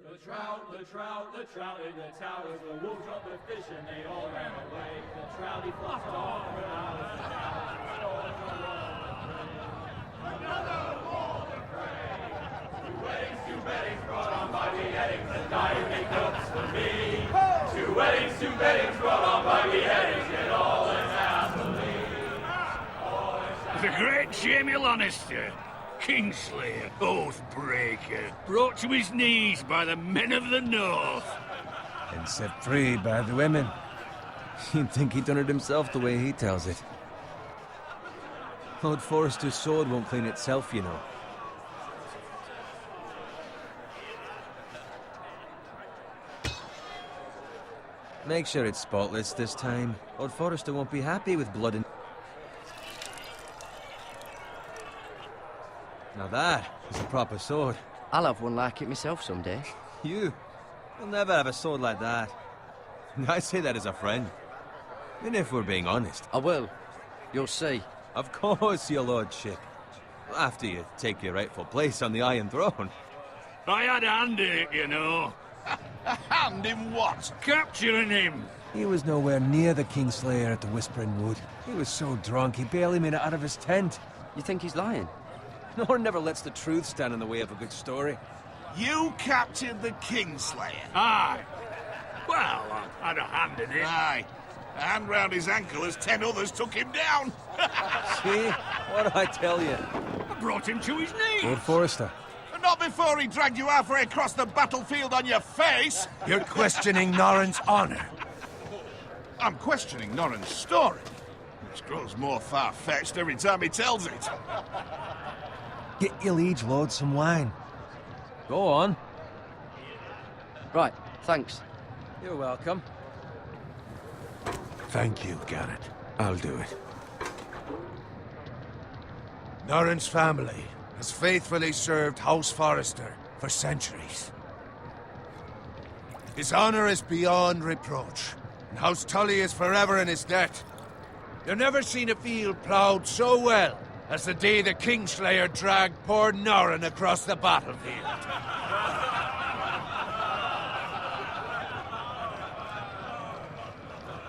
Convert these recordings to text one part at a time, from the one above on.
The trout in the towers, the wolves dropped the fish and they all ran away. The trouty flopped off without a another wall to pray. Two weddings brought on by beheadings, and diving cups for me. Two weddings brought on by beheadings, yet all is happily. The great Jamie Lannister, Kingslayer, Oathbreaker, brought to his knees by the men of the North. And set free by the women. You'd think he'd done it himself the way he tells it. Lord Forrester's sword won't clean itself, you know. Make sure it's spotless this time. Lord Forrester won't be happy with blood and... Now that is a proper sword. I'll have one like it myself someday. You'll never have a sword like that. I say that as a friend. And if we're being honest. I will. You'll see. Of course, your lordship. After you take your rightful place on the Iron Throne. I had a hand in it, you know. A hand in what? Capturing him. He was nowhere near the Kingslayer at the Whispering Wood. He was so drunk he barely made it out of his tent. You think he's lying? Nor never lets the truth stand in the way of a good story. You captured the Kingslayer? Aye. Well, I had a hand in it. Aye. A hand round his ankle as 10 others took him down. See? What did I tell you? I brought him to his knees. Lord Forrester. But not before he dragged you halfway across the battlefield on your face. You're questioning Norrin's honor. I'm questioning Norrin's story, which grows more far-fetched every time he tells it. Get your liege lord some wine. Go on. Right, thanks. You're welcome. Thank you, Garrett. I'll do it. Norrin's family has faithfully served House Forrester for centuries. His honor is beyond reproach, and House Tully is forever in his debt. You've never seen a field ploughed so well as the day the Kingslayer dragged poor Norrin across the battlefield.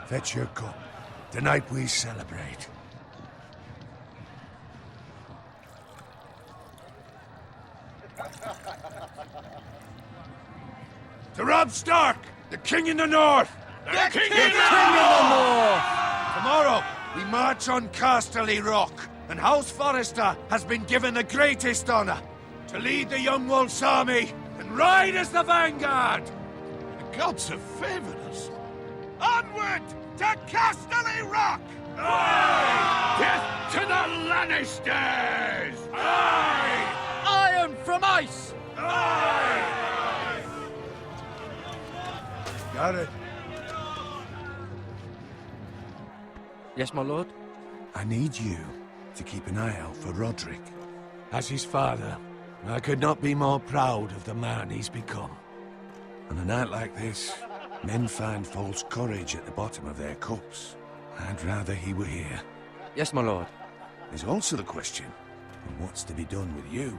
Fetch your cup. Tonight we celebrate. To Robb Stark, the King in the North! The King in the North! Tomorrow, we march on Casterly Rock, and House Forrester has been given the greatest honor to lead the Young Wolf's army and ride as the vanguard! The gods have favored us. Onward to Casterly Rock! Aye! Death to the Lannisters! Aye! Iron from ice! Aye! Got it. Yes, my lord? I need you to keep an eye out for Roderick. As his father, I could not be more proud of the man he's become. On a night like this, men find false courage at the bottom of their cups. I'd rather he were here. Yes, my lord. There's also the question of what's to be done with you.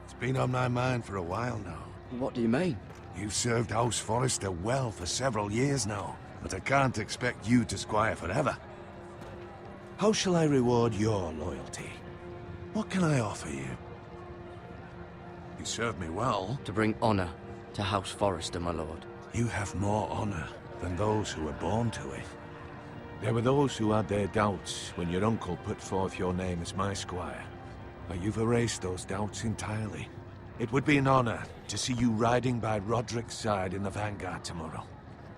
It's been on my mind for a while now. What do you mean? You've served House Forrester well for several years now, but I can't expect you to squire forever. How shall I reward your loyalty? What can I offer you? You served me well. To bring honor to House Forrester, my lord. You have more honor than those who were born to it. There were those who had their doubts when your uncle put forth your name as my squire. But you've erased those doubts entirely. It would be an honor to see you riding by Roderick's side in the vanguard tomorrow.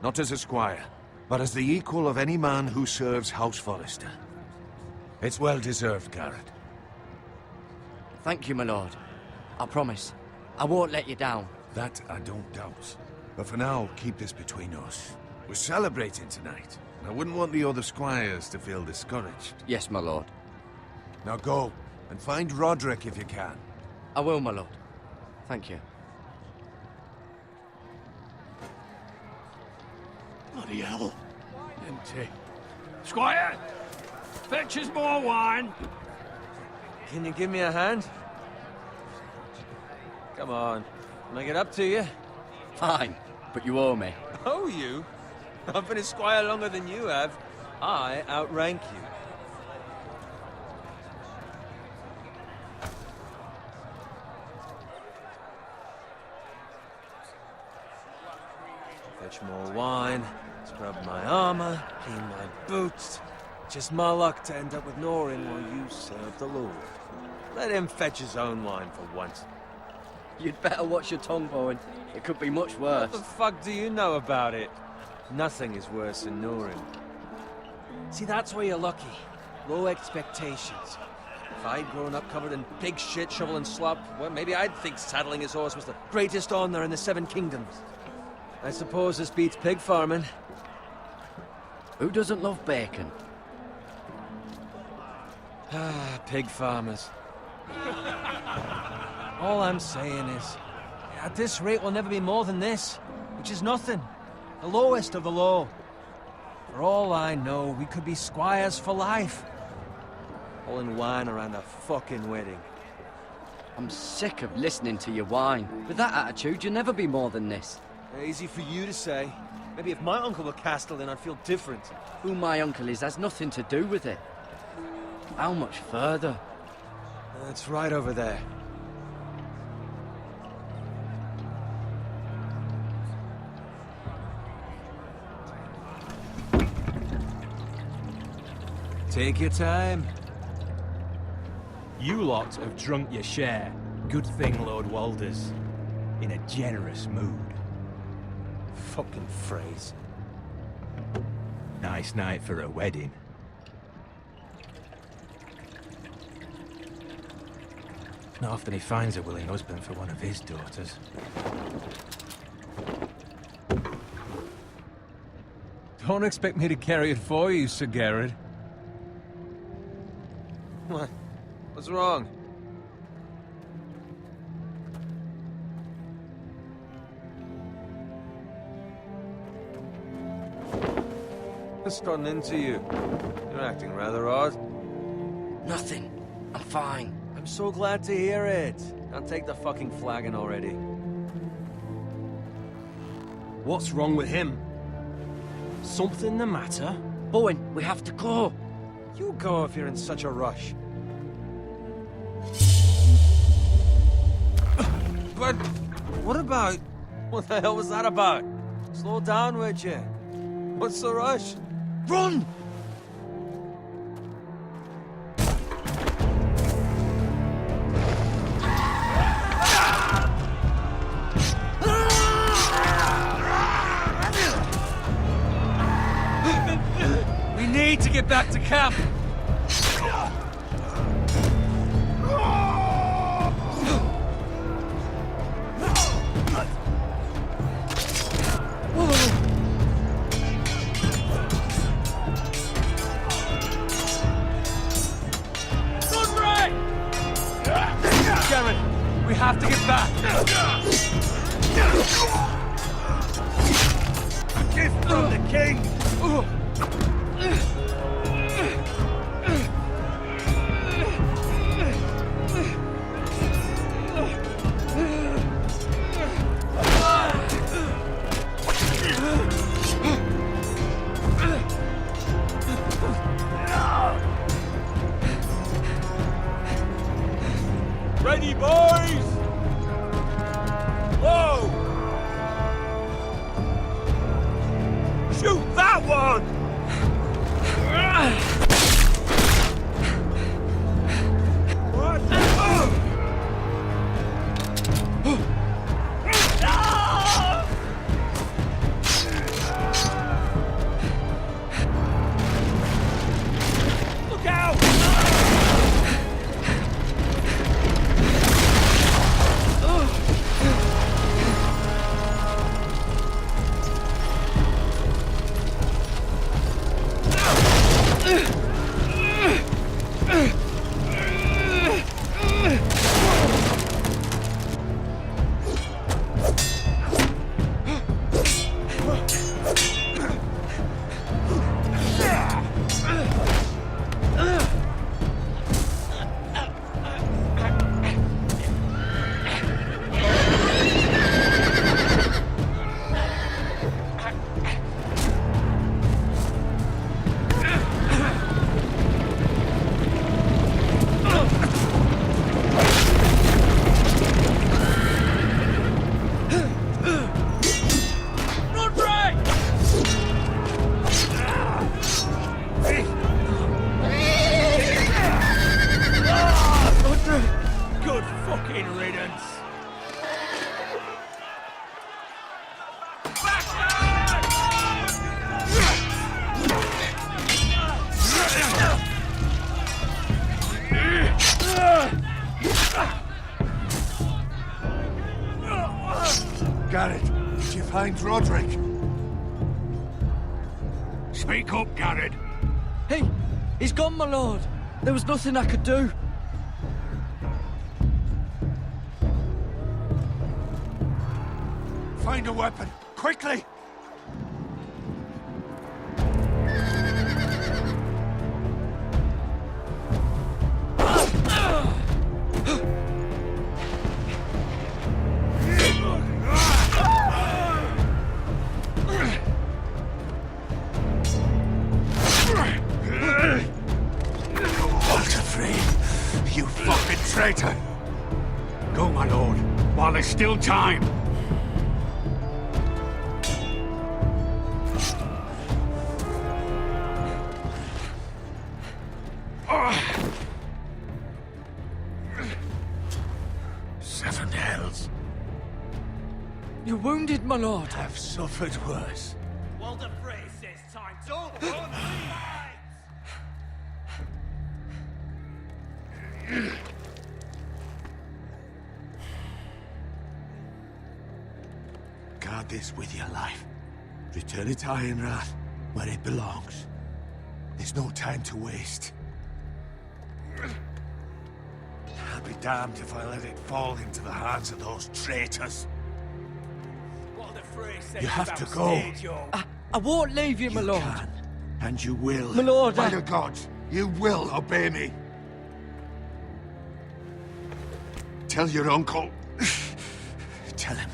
Not as a squire, but as the equal of any man who serves House Forrester. It's well deserved, Garrett. Thank you, my lord. I promise. I won't let you down. That I don't doubt. But for now, keep this between us. We're celebrating tonight, and I wouldn't want the other squires to feel discouraged. Yes, my lord. Now go, and find Roderick if you can. I will, my lord. Thank you. Bloody hell. Empty. Squire! Fetch us more wine. Can you give me a hand? Come on. Make it up to you. Fine, but you owe me. Oh, you? I've been a squire longer than you have. I outrank you. Fetch more wine, scrub my armor, clean my boots. Just my luck to end up with Norin while you serve the Lord. Let him fetch his own wine for once. You'd better watch your tongue, Bowen. It could be much worse. What the fuck do you know about it? Nothing is worse than Norin. See, that's where you're lucky. Low expectations. If I'd grown up covered in pig shit, shovel and slop, well, maybe I'd think saddling his horse was the greatest honor in the Seven Kingdoms. I suppose this beats pig farming. Who doesn't love bacon? Ah, pig farmers. All I'm saying is, at this rate we'll never be more than this, which is nothing. The lowest of the low. For all I know, we could be squires for life. Pulling wine around a fucking wedding. I'm sick of listening to your whine. With that attitude, you'll never be more than this. Easy for you to say. Maybe if my uncle were Castellan, I'd feel different. Who my uncle is has nothing to do with it. How much further? It's right over there. Take your time. You lot have drunk your share. Good thing Lord Walder's in a generous mood. Fucking phrase. Nice night for a wedding. Not often he finds a willing husband for one of his daughters. Don't expect me to carry it for you, Sir Garrett. What? What's wrong? What's gotten into you? You're acting rather odd. Nothing. I'm fine. I'm so glad to hear it. Now take the fucking flagon already. What's wrong with him? Something the matter? Bowen, we have to go. You go if you're in such a rush. But what about... What the hell was that about? Slow down, would you? What's the rush? Run! We need to get back to camp. We have to get back! A gift from the king! Ready, boys! Whoa! Shoot that one! What? Look out! find Roderick. Speak up, Garrett. Hey, he's gone, my lord. There was nothing I could do. Find a weapon, quickly! You fucking traitor! Go, my lord, while there's still time. Seven hells. You're wounded, my lord. I've suffered worse. Walder Frey says time. Don't run, Guard this with your life. Return it to Ironrath, where it belongs. There's no time to waste. I'll be damned if I let it fall into the hands of those traitors. Walder Frey says You have to go. I won't leave you, my lord. Can, and you will. My lord, By the gods, you will obey me. Tell your uncle. Tell him.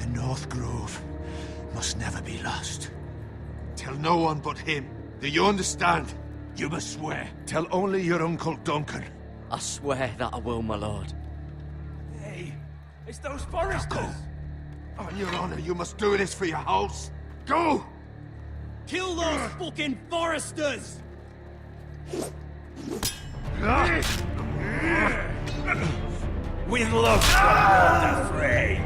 The North Grove must never be lost. Tell no one but him. Do you understand? You must swear. Tell only your Uncle Duncan. I swear that I will, my lord. Hey, it's those Forresters. On your honor, you must do this for your house. Go! Kill those fucking Forresters! With love, Walder Frey.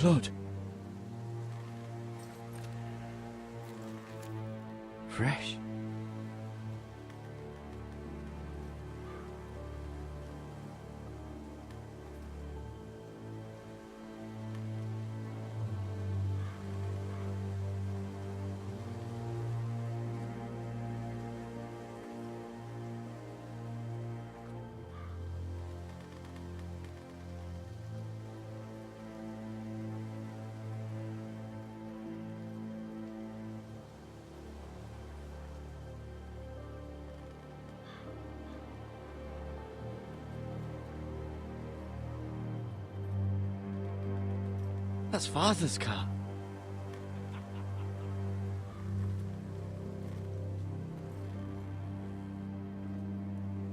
Lord. Fresh. That's Father's car.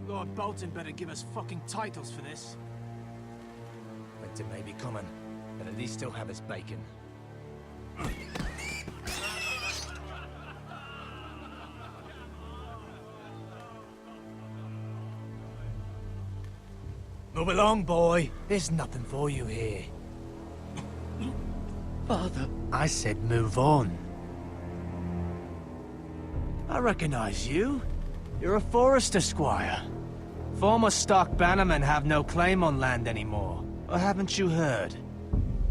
Lord Bolton better give us fucking titles for this. Winter may be coming, but at least he'll have his bacon. Move along, boy. There's nothing for you here. Father. I said move on. I recognize you. You're a Forrester squire. Former Stark bannermen have no claim on land anymore. Or haven't you heard?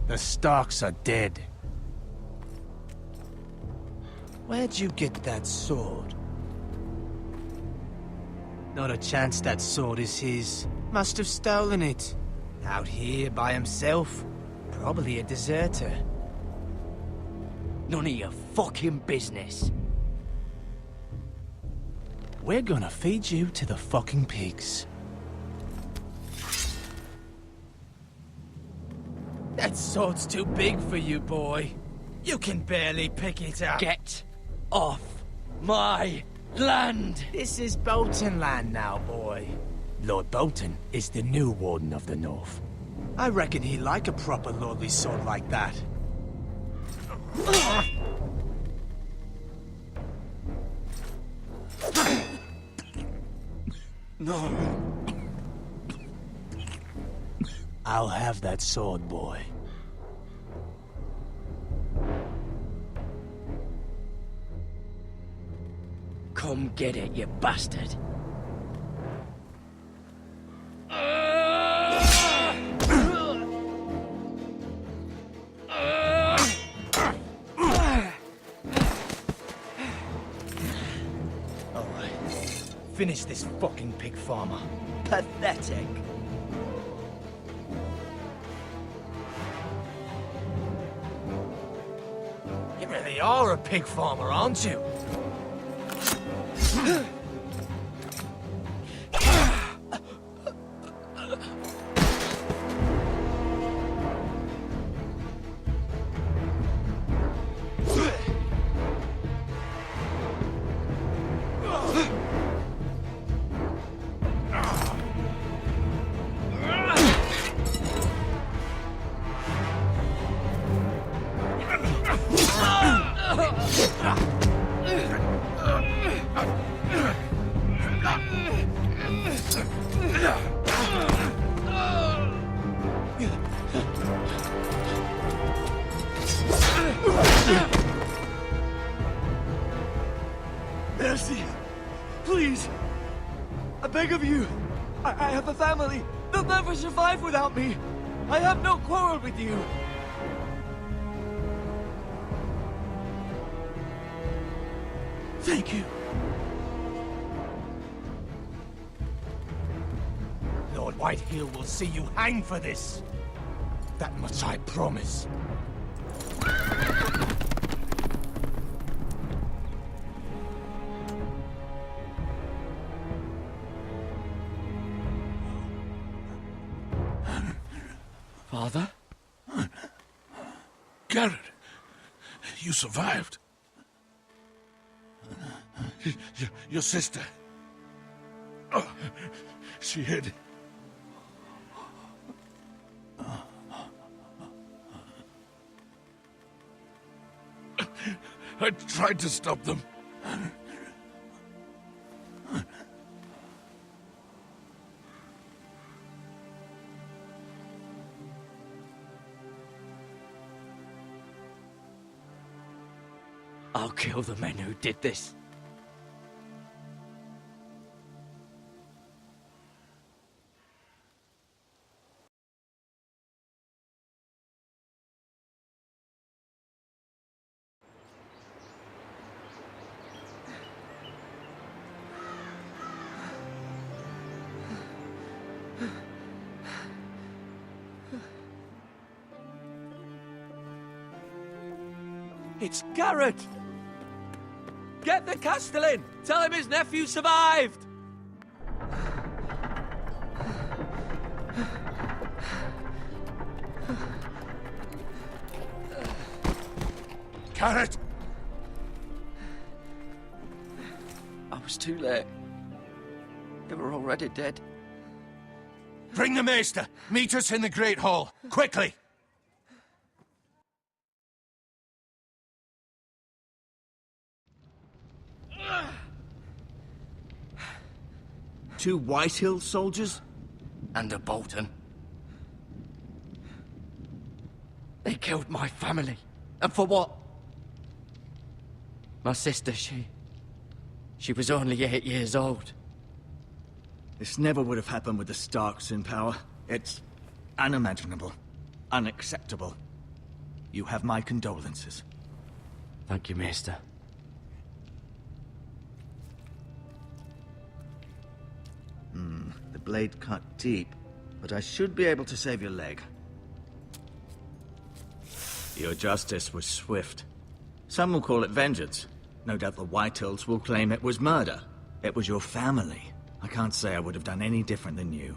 The Starks are dead. Where'd you get that sword? Not a chance that sword is his. Must have stolen it. Out here by himself. Probably a deserter. None of your fucking business. We're gonna feed you to the fucking pigs. That sword's too big for you, boy. You can barely pick it up. Get off my land! This is Bolton land now, boy. Lord Bolton is the new Warden of the North. I reckon he'd like a proper lordly sword like that. No. I'll have that sword, boy. Come get it, you bastard. Alright. Finish this fucking pig farmer. Pathetic. You really are a pig farmer, aren't you? Mercy! Please! I beg of you! I have a family! They'll never survive without me! I have no quarrel with you! Thank you. Lord Whitehill will see you hang for this. That much I promise. Father? Garrett, you survived. Your sister. Oh, she hid. I tried to stop them. I'll kill the men who did this. It's Garrett! Get the Castellan! Tell him his nephew survived! Carrot! I was too late. They were already dead. Bring the Maester! Meet us in the Great Hall! Quickly! Two Whitehill soldiers? And a Bolton. They killed my family. And for what? My sister, she was only 8 years old. This never would have happened with the Starks in power. It's unimaginable. Unacceptable. You have my condolences. Thank you, Maester. The blade cut deep, but I should be able to save your leg. Your justice was swift. Some will call it vengeance. No doubt the Whitehills will claim it was murder. It was your family. I can't say I would have done any different than you.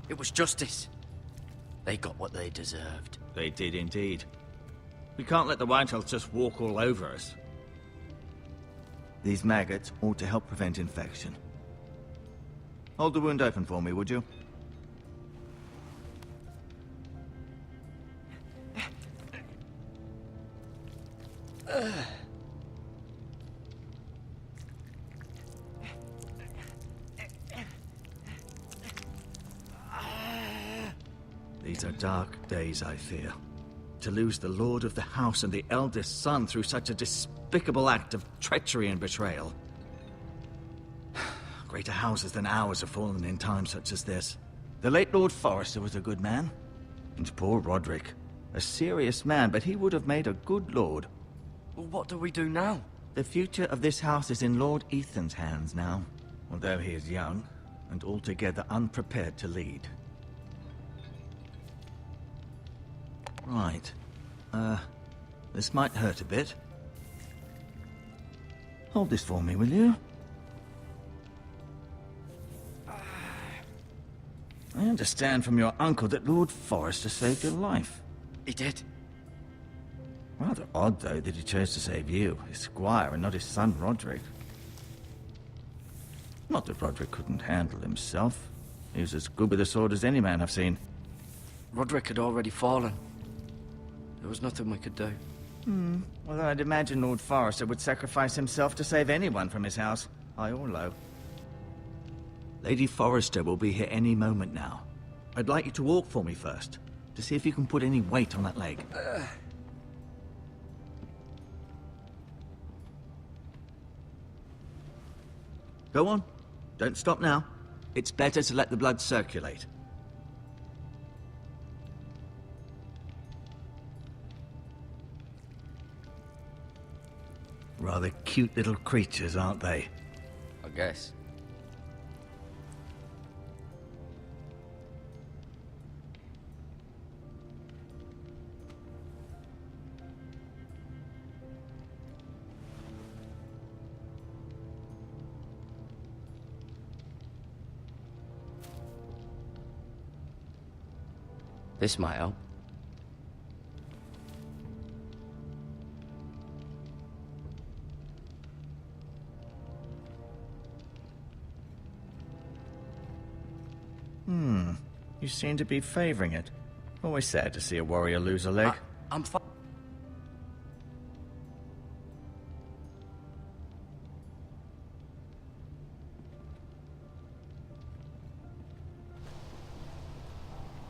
It was justice. They got what they deserved. They did indeed. We can't let the Whitehills just walk all over us. These maggots ought to help prevent infection. Hold the wound open for me, would you? These are dark days, I fear. To lose the lord of the house and the eldest son through such a despicable act of treachery and betrayal. Greater houses than ours have fallen in times such as this. The late Lord Forrester was a good man. And poor Roderick. A serious man, but he would have made a good lord. Well, what do we do now? The future of this house is in Lord Ethan's hands now. Although he is young, and altogether unprepared to lead. Right. This might hurt a bit. Hold this for me, will you? I understand from your uncle that Lord Forrester saved your life. He did. Rather odd, though, that he chose to save you, his squire, and not his son Roderick. Not that Roderick couldn't handle himself. He was as good with a sword as any man I've seen. Roderick had already fallen. There was nothing we could do. Well, I'd imagine Lord Forrester would sacrifice himself to save anyone from his house, high or low. Lady Forrester will be here any moment now. I'd like you to walk for me first, to see if you can put any weight on that leg. Go on. Don't stop now. It's better to let the blood circulate. Rather cute little creatures, aren't they? I guess. This might help. You seem to be favoring it. Always sad to see a warrior lose a leg. I'm fine.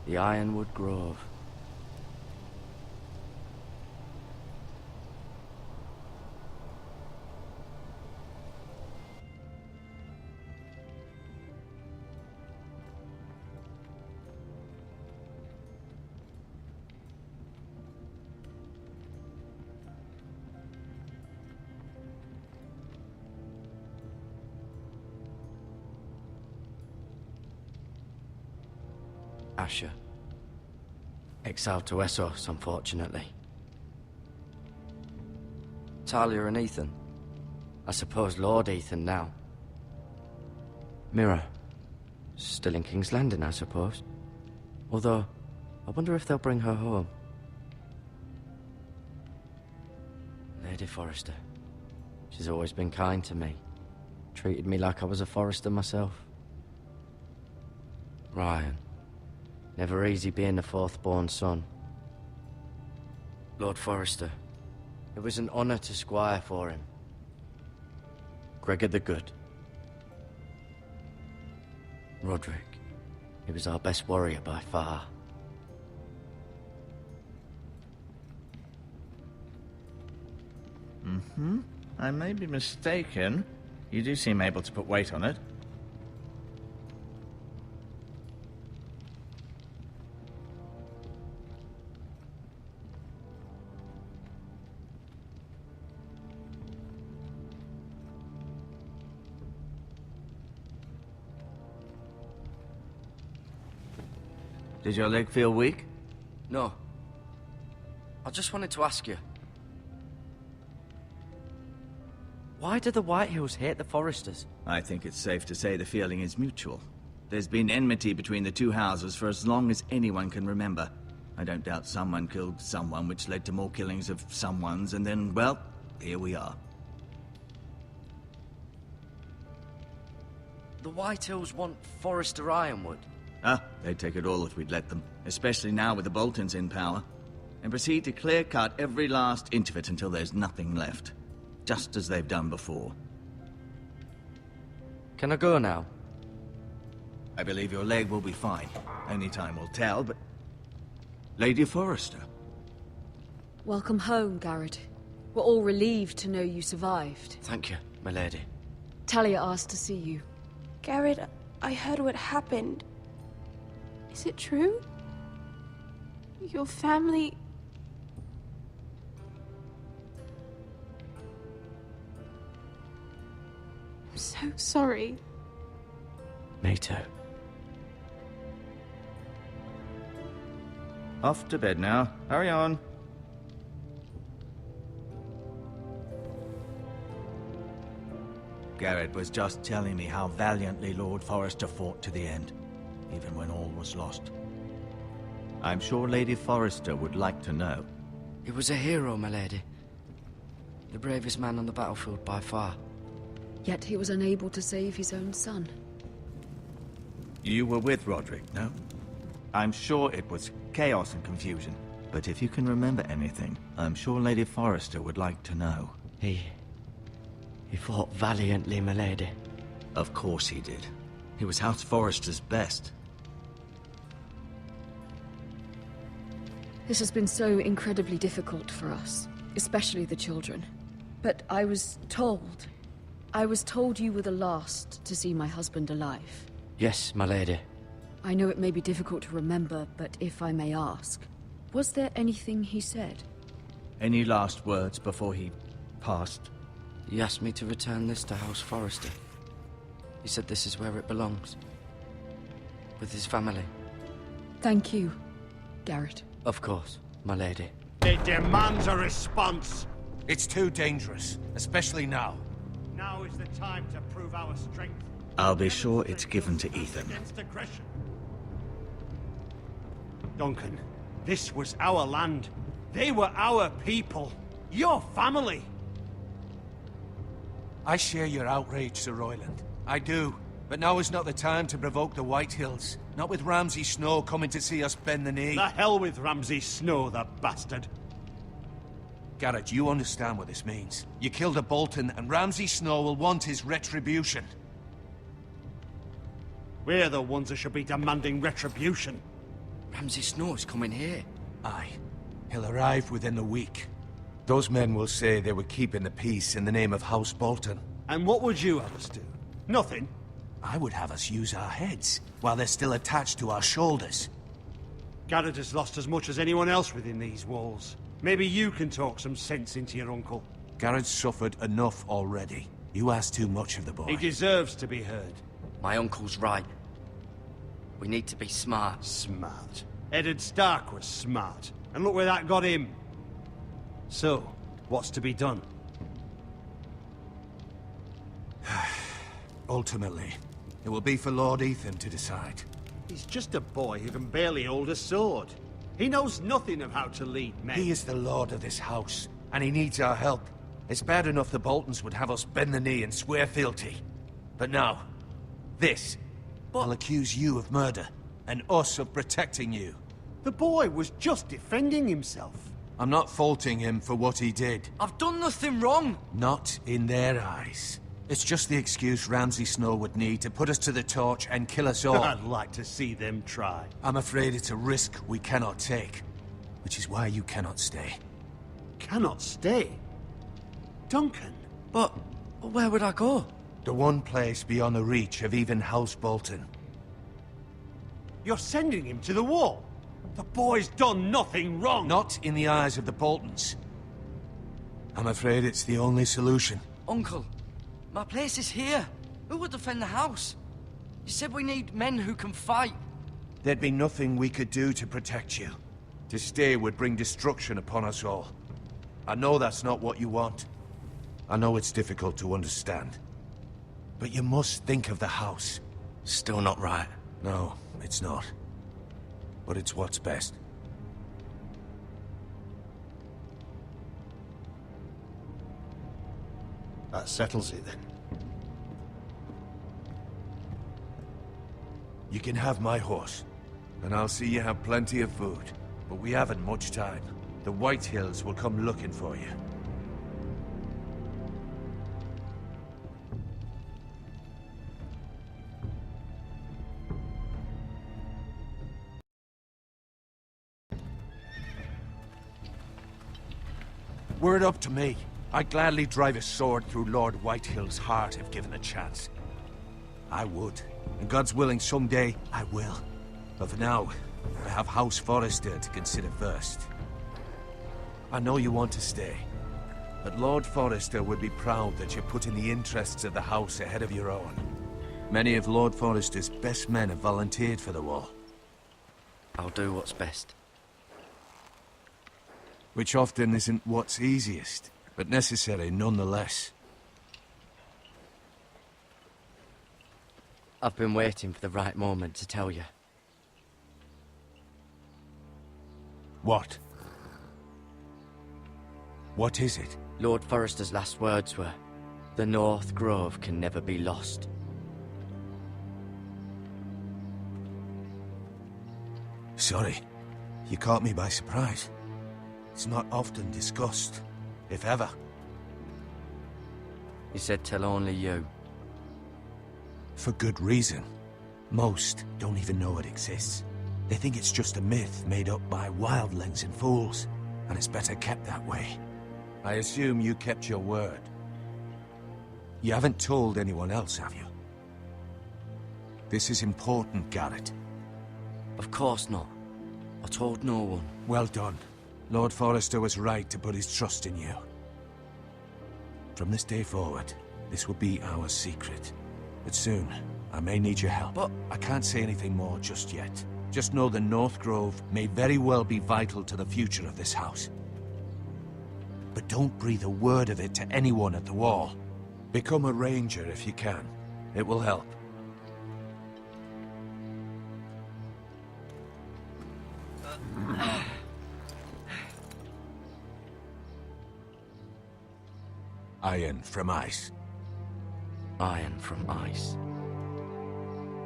The Ironwood Grove. Asher. Exiled to Essos, unfortunately. Talia and Ethan. I suppose Lord Ethan now. Mira. Still in King's Landing, I suppose. Although, I wonder if they'll bring her home. Lady Forrester. She's always been kind to me. Treated me like I was a Forrester myself. Ryan. Never easy being the fourth-born son. Lord Forrester. It was an honor to squire for him. Gregor the Good. Roderick. He was our best warrior by far. I may be mistaken. You do seem able to put weight on it. Did your leg feel weak? No. I just wanted to ask you. Why do the Whitehills hate the Forresters? I think it's safe to say the feeling is mutual. There's been enmity between the two houses for as long as anyone can remember. I don't doubt someone killed someone, which led to more killings of someones, and then, well, here we are. The Whitehills want Forrester Ironwood. They'd take it all if we'd let them, especially now with the Boltons in power, and proceed to clear-cut every last inch of it until there's nothing left, just as they've done before. Can I go now? I believe your leg will be fine. Only time will tell, but... Lady Forrester. Welcome home, Garrett. We're all relieved to know you survived. Thank you, my lady. Talia asked to see you. Garrett, I heard what happened. Is it true? Your family... I'm so sorry. Me too. Off to bed now. Hurry on. Garrett was just telling me how valiantly Lord Forrester fought to the end, even when all was lost. I'm sure Lady Forrester would like to know. He was a hero, my lady. The bravest man on the battlefield by far. Yet he was unable to save his own son. You were with Roderick, no? I'm sure it was chaos and confusion, but if you can remember anything, I'm sure Lady Forrester would like to know. He fought valiantly, my lady. Of course he did. He was House Forrester's best. This has been so incredibly difficult for us, especially the children. But I was told you were the last to see my husband alive. Yes, my lady. I know it may be difficult to remember, but if I may ask, was there anything he said? Any last words before he passed? He asked me to return this to House Forrester. He said this is where it belongs. With his family. Thank you, Garrett. Of course, my lady. It demands a response. It's too dangerous, especially now. Now is the time to prove our strength. I'll be sure it's given to Ethan. Against aggression. Duncan, this was our land. They were our people. Your family. I share your outrage, Sir Royland. I do. But now is not the time to provoke the Whitehills. Not with Ramsay Snow coming to see us bend the knee. The hell with Ramsay Snow, the bastard. Garrett, you understand what this means. You killed a Bolton, and Ramsay Snow will want his retribution. We're the ones that should be demanding retribution. Ramsay Snow is coming here. Aye. He'll arrive within the week. Those men will say they were keeping the peace in the name of House Bolton. And what would you have us do? Nothing. I would have us use our heads, while they're still attached to our shoulders. Garrett has lost as much as anyone else within these walls. Maybe you can talk some sense into your uncle. Garrett's suffered enough already. You ask too much of the boy. He deserves to be heard. My uncle's right. We need to be smart. Smart. Eddard Stark was smart. And look where that got him. So, what's to be done? Ultimately, it will be for Lord Ethan to decide. He's just a boy who can barely hold a sword. He knows nothing of how to lead men. He is the lord of this house, and he needs our help. It's bad enough the Boltons would have us bend the knee and swear fealty. But now, this. I'll accuse you of murder, and us of protecting you. The boy was just defending himself. I'm not faulting him for what he did. I've done nothing wrong. Not in their eyes. It's just the excuse Ramsay Snow would need to put us to the torch and kill us all. I'd like to see them try. I'm afraid it's a risk we cannot take, which is why you cannot stay. Cannot stay? Duncan? But where would I go? The one place beyond the reach of even House Bolton. You're sending him to the wall? The boy's done nothing wrong! Not in the eyes of the Boltons. I'm afraid it's the only solution. Uncle, my place is here. Who would defend the house? You said we need men who can fight. There'd be nothing we could do to protect you. To stay would bring destruction upon us all. I know that's not what you want. I know it's difficult to understand. But you must think of the house. Still not right. No, it's not. But it's what's best. That settles it then. You can have my horse, and I'll see you have plenty of food. But we haven't much time. The White Hills will come looking for you. Were it up to me, I'd gladly drive a sword through Lord Whitehill's heart if given a chance. I would, and God's willing someday I will. But for now, I have House Forrester to consider first. I know you want to stay, but Lord Forrester would be proud that you're putting the interests of the house ahead of your own. Many of Lord Forrester's best men have volunteered for the war. I'll do what's best. Which often isn't what's easiest, but necessary nonetheless. I've been waiting for the right moment to tell you. What? What is it? Lord Forrester's last words were, "The North Grove can never be lost." Sorry. You caught me by surprise. It's not often discussed, if ever. He said tell only you. For good reason. Most don't even know it exists. They think it's just a myth made up by wildlings and fools, and it's better kept that way. I assume you kept your word. You haven't told anyone else, have you? This is important, Garrett. Of course not. I told no one. Well done. Lord Forrester was right to put his trust in you. From this day forward, this will be our secret. But soon, I may need your help. But I can't say anything more just yet. Just know the North Grove may very well be vital to the future of this house. But don't breathe a word of it to anyone at the wall. Become a ranger if you can. It will help. Iron from ice. Iron from ice.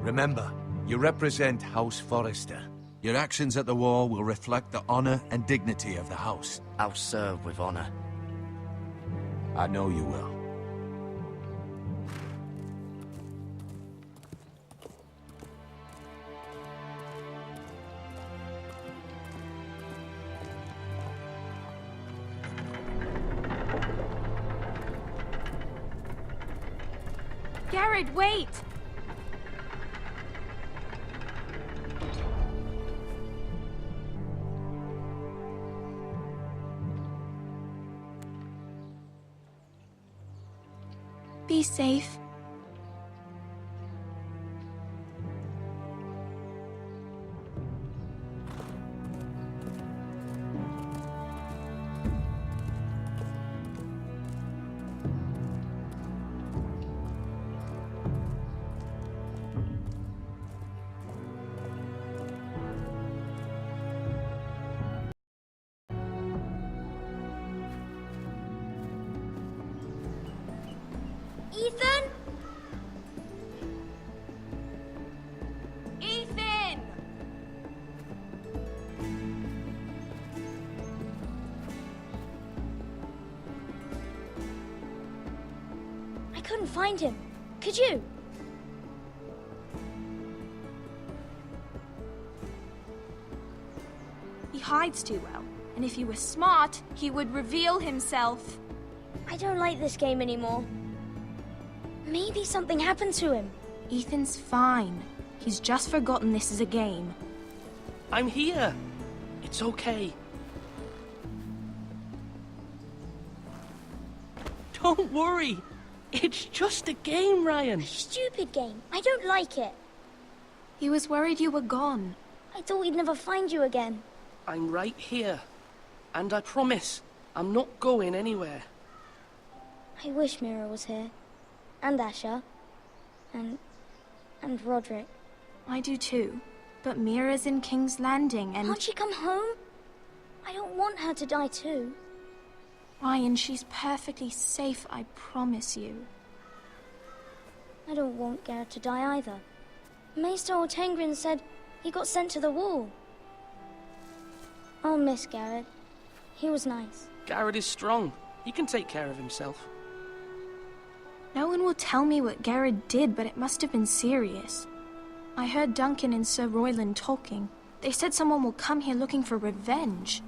Remember, you represent House Forrester. Your actions at the war will reflect the honor and dignity of the house. I'll serve with honor. I know you will. Garrett, wait! Be safe. couldn't find him. Could you? He hides too well, and if he were smart, he would reveal himself. I don't like this game anymore. Maybe something happened to him. Ethan's fine. He's just forgotten this is a game. I'm here. It's okay. Don't worry. It's just a game, Ryan. Stupid game. I don't like it. He was worried you were gone. I thought we'd never find you again. I'm right here. And I promise, I'm not going anywhere. I wish Mira was here. And Asher. And Roderick. I do too. But Mira's in King's Landing and... Can't she come home? I don't want her to die too. Ryan, she's perfectly safe, I promise you. I don't want Garrett to die either. Maester Ortengrin said he got sent to the wall. I'll miss Garrett. He was nice. Garrett is strong. He can take care of himself. No one will tell me what Garrett did, but it must have been serious. I heard Duncan and Sir Royland talking. They said someone will come here looking for revenge.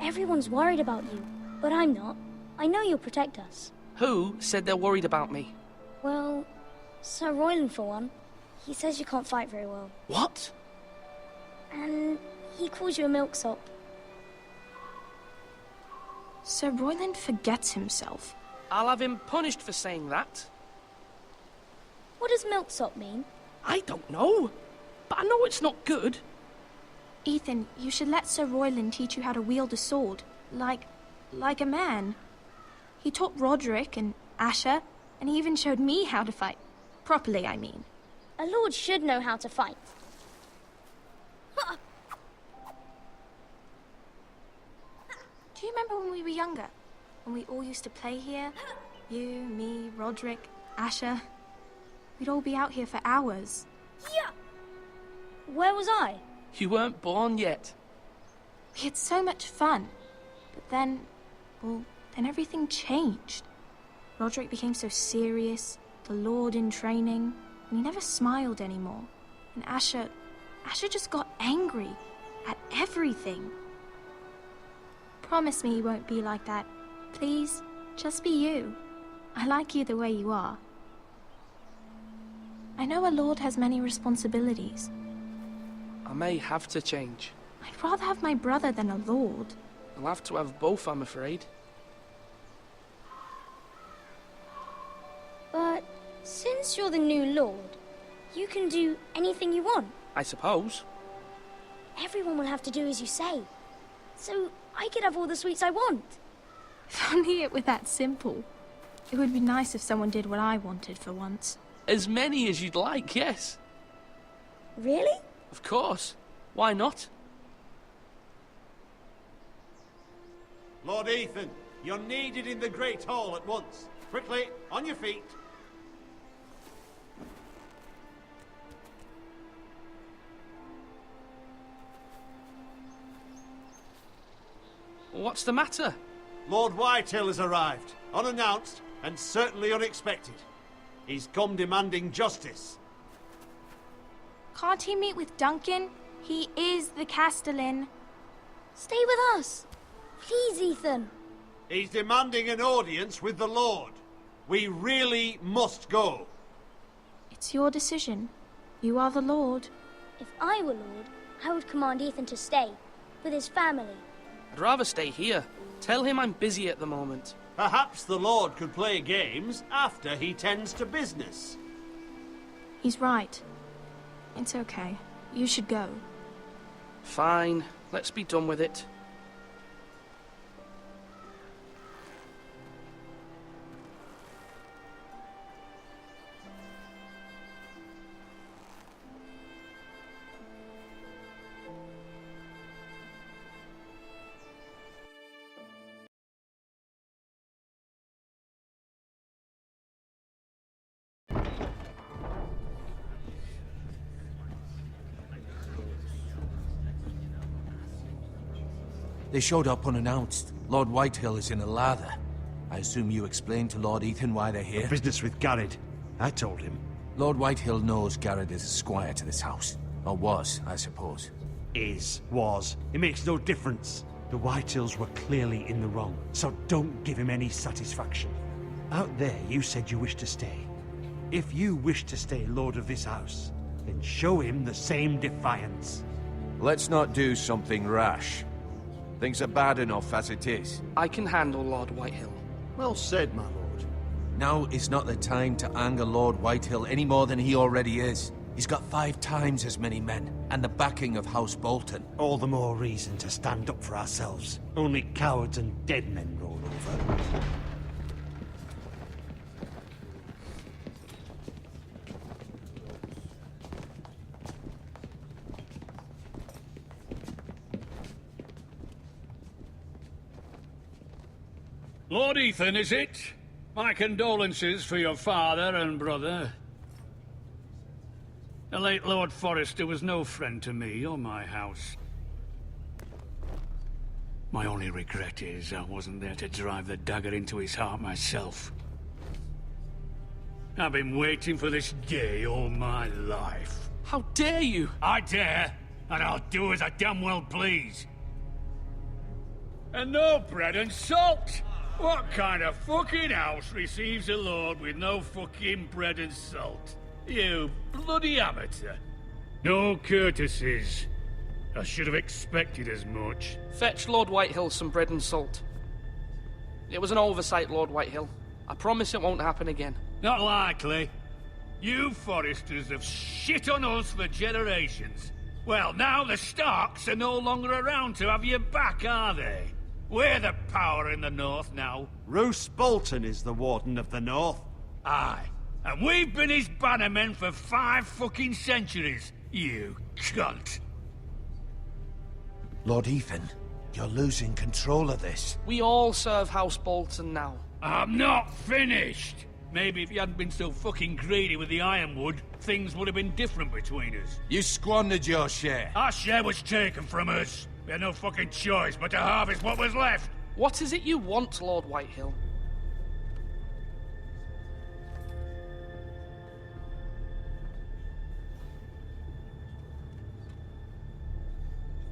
Everyone's worried about you, but I'm not. I know you'll protect us. Who said they're worried about me? Well, Sir Royland for one. He says you can't fight very well. What? And he calls you a milksop. Sir Royland forgets himself. I'll have him punished for saying that. What does milksop mean? I don't know, but I know it's not good. Ethan, you should let Sir Royland teach you how to wield a sword. Like a man. He taught Roderick and Asher, and he even showed me how to fight. Properly, I mean. A lord should know how to fight. Do you remember when we were younger? When we all used to play here? You, me, Roderick, Asher. We'd all be out here for hours. Yeah! Where was I? You weren't born yet. We had so much fun. But then, well, then everything changed. Roderick became so serious, the Lord in training, and he never smiled anymore. And Asher just got angry at everything. Promise me you won't be like that. Please, just be you. I like you the way you are. I know a lord has many responsibilities. I may have to change. I'd rather have my brother than a lord. I'll have to have both, I'm afraid. But since you're the new lord, you can do anything you want. I suppose. Everyone will have to do as you say. So I could have all the sweets I want. If only it were that simple. It would be nice if someone did what I wanted for once. As many as you'd like, yes. Really? Of course. Why not? Lord Ethan, you're needed in the Great Hall at once. Quickly, on your feet. What's the matter? Lord Whitehill has arrived, unannounced and certainly unexpected. He's come demanding justice. Can't he meet with Duncan? He is the Castellan. Stay with us. Please, Ethan. He's demanding an audience with the Lord. We really must go. It's your decision. You are the Lord. If I were Lord, I would command Ethan to stay, with his family. I'd rather stay here. Tell him I'm busy at the moment. Perhaps the Lord could play games after he tends to business. He's right. It's okay. You should go. Fine. Let's be done with it. They showed up unannounced. Lord Whitehill is in a lather. I assume you explained to Lord Ethan why they're here? Business with Garrett. I told him. Lord Whitehill knows Garrett is a squire to this house. Or was, I suppose. Was. It makes no difference. The Whitehills were clearly in the wrong, so don't give him any satisfaction. Out there, you said you wished to stay. If you wish to stay lord of this house, then show him the same defiance. Let's not do something rash. Things are bad enough as it is. I can handle Lord Whitehill. Well said, my lord. Now is not the time to anger Lord Whitehill any more than he already is. He's got 5 times as many men, and the backing of House Bolton. All the more reason to stand up for ourselves. Only cowards and dead men roll over. Lord Ethan, is it? My condolences for your father and brother. The late Lord Forrester was no friend to me or my house. My only regret is I wasn't there to drive the dagger into his heart myself. I've been waiting for this day all my life. How dare you? I dare, and I'll do as I damn well please. And no bread and salt! What kind of fucking house receives a lord with no fucking bread and salt? You bloody amateur. No courtesies. I should have expected as much. Fetch Lord Whitehill some bread and salt. It was an oversight, Lord Whitehill. I promise it won't happen again. Not likely. You Forresters have shit on us for generations. Well, now the Starks are no longer around to have your back, are they? We're the power in the north now. Roose Bolton is the Warden of the North. Aye. And we've been his bannermen for 5 fucking centuries, you cunt. Lord Ethan, you're losing control of this. We all serve House Bolton now. I'm not finished. Maybe if you hadn't been so fucking greedy with the ironwood, things would have been different between us. You squandered your share. Our share was taken from us. We had no fucking choice but to harvest what was left. What is it you want, Lord Whitehill?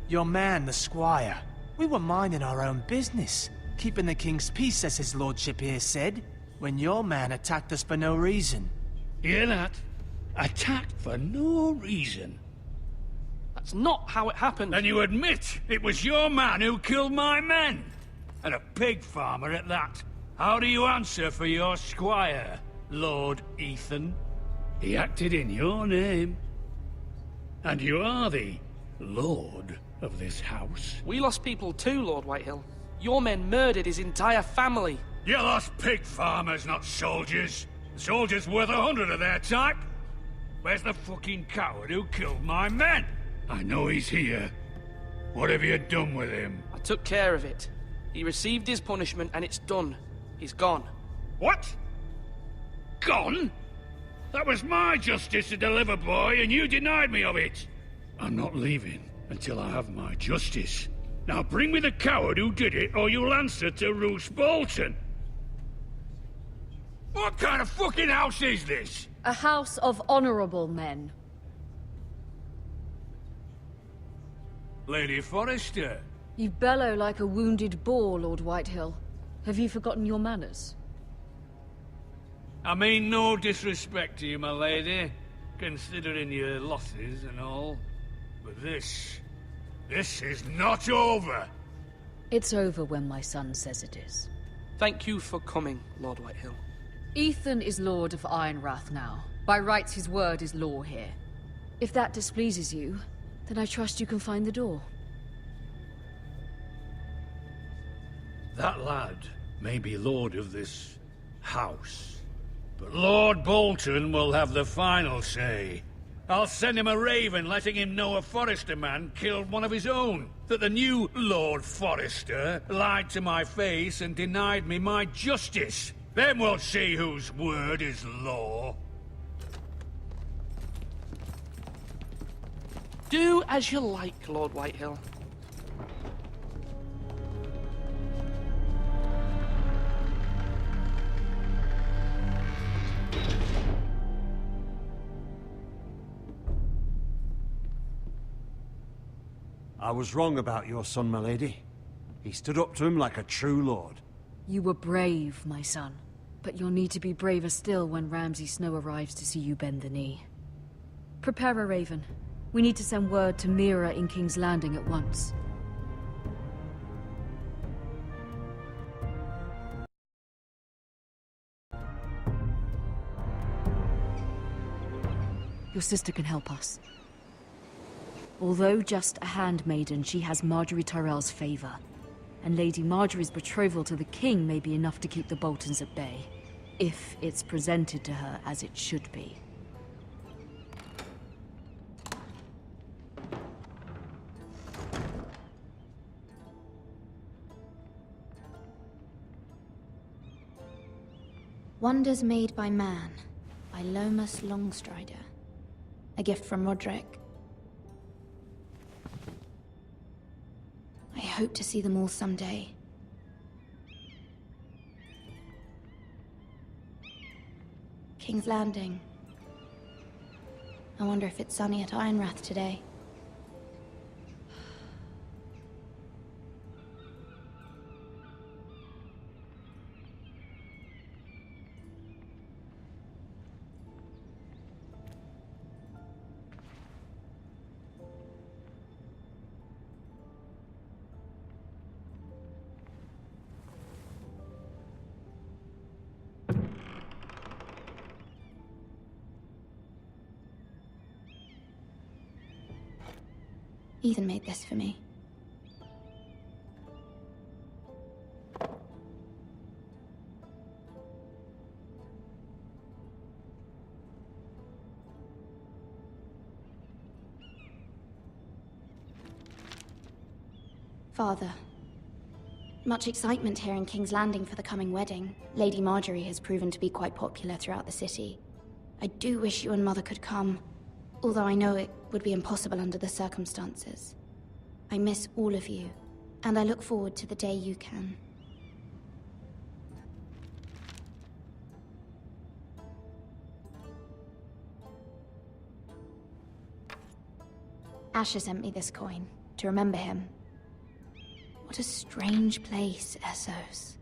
Your man, the squire. We were minding our own business, keeping the king's peace, as his lordship here said, when your man attacked us for no reason. Hear that? Attacked for no reason. That's not how it happened. Then you admit it was your man who killed my men. And a pig farmer at that. How do you answer for your squire, Lord Ethan? He acted in your name. And you are the lord of this house. We lost people too, Lord Whitehill. Your men murdered his entire family. You lost pig farmers, not soldiers. The soldiers worth 100 of their type. Where's the fucking coward who killed my men? I know he's here. What have you done with him? I took care of it. He received his punishment and it's done. He's gone. What? Gone? That was my justice to deliver, boy, and you denied me of it. I'm not leaving until I have my justice. Now bring me the coward who did it, or you'll answer to Roose Bolton. What kind of fucking house is this? A house of honorable men. Lady Forrester. You bellow like a wounded boar, Lord Whitehill. Have you forgotten your manners? I mean no disrespect to you, my lady, considering your losses and all. But this is not over. It's over when my son says it is. Thank you for coming, Lord Whitehill. Ethan is Lord of Ironrath now. By rights, his word is law here. If that displeases you, then I trust you can find the door. That lad may be lord of this house, but Lord Bolton will have the final say. I'll send him a raven letting him know a Forrester man killed one of his own. That the new Lord Forrester lied to my face and denied me my justice. Then we'll see whose word is law. Do as you like, Lord Whitehill. I was wrong about your son, my lady. He stood up to him like a true lord. You were brave, my son. But you'll need to be braver still when Ramsay Snow arrives to see you bend the knee. Prepare a raven. We need to send word to Mira in King's Landing at once. Your sister can help us. Although just a handmaiden, she has Marjorie Tyrell's favor. And Lady Marjorie's betrothal to the king may be enough to keep the Boltons at bay. If it's presented to her as it should be. Wonders Made by Man, by Lomas Longstrider. A gift from Roderick. I hope to see them all someday. King's Landing. I wonder if it's sunny at Ironrath today. Ethan made this for me. Father. Much excitement here in King's Landing for the coming wedding. Lady Marjorie has proven to be quite popular throughout the city. I do wish you and Mother could come. Although I know it would be impossible under the circumstances. I miss all of you, and I look forward to the day you can. Asher sent me this coin, to remember him. What a strange place, Essos.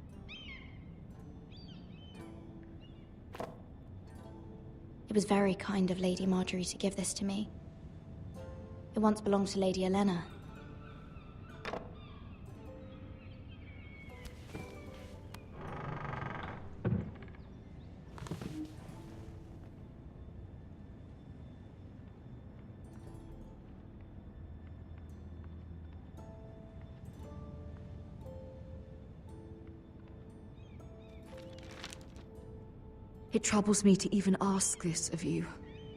It was very kind of Lady Marjorie to give this to me. It once belonged to Lady Elena. It troubles me to even ask this of you,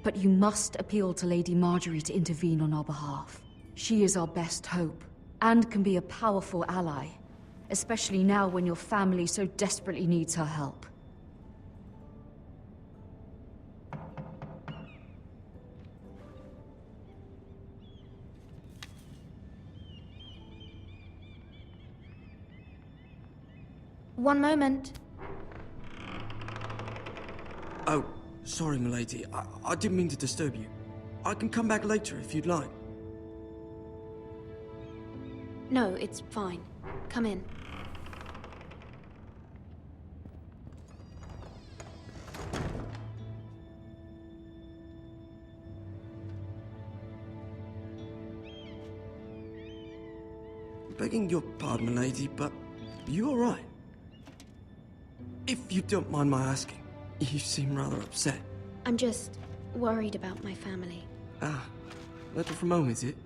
but you must appeal to Lady Marjorie to intervene on our behalf. She is our best hope, and can be a powerful ally, especially now when your family so desperately needs her help. One moment. Oh, sorry, milady. I didn't mean to disturb you. I can come back later if you'd like. No, it's fine. Come in. Begging your pardon, milady, but you all right? If you don't mind my asking. You seem rather upset. I'm just worried about my family. Ah, letter from home, is it?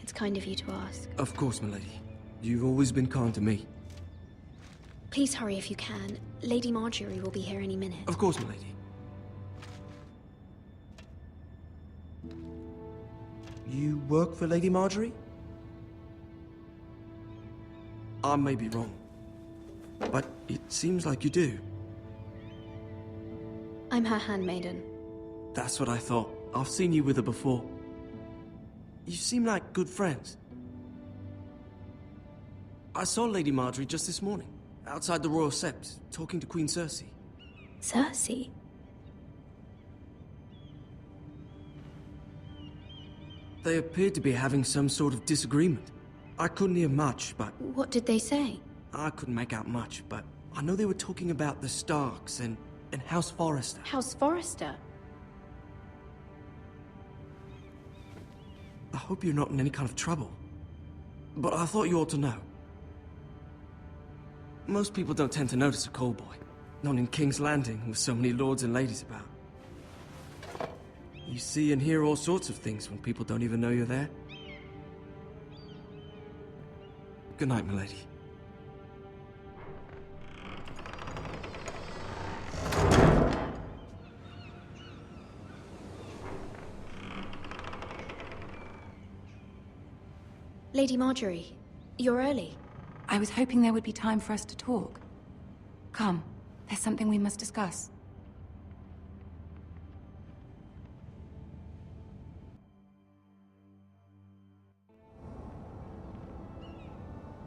It's kind of you to ask. Of course, milady. You've always been kind to me. Please hurry if you can. Lady Marjorie will be here any minute. Of course, milady. You work for Lady Marjorie? I may be wrong, but it seems like you do. I'm her handmaiden. That's what I thought. I've seen you with her before. You seem like good friends. I saw Lady Marjorie just this morning, outside the Royal Sept, talking to Queen Cersei. Cersei? They appeared to be having some sort of disagreement. I couldn't hear much, but... What did they say? I couldn't make out much, but I know they were talking about the Starks and House Forrester. House Forrester? I hope you're not in any kind of trouble. But I thought you ought to know. Most people don't tend to notice a call boy. Not in King's Landing, with so many lords and ladies about. You see and hear all sorts of things when people don't even know you're there. Good night, milady. Lady Marjorie, you're early. I was hoping there would be time for us to talk. Come, there's something we must discuss.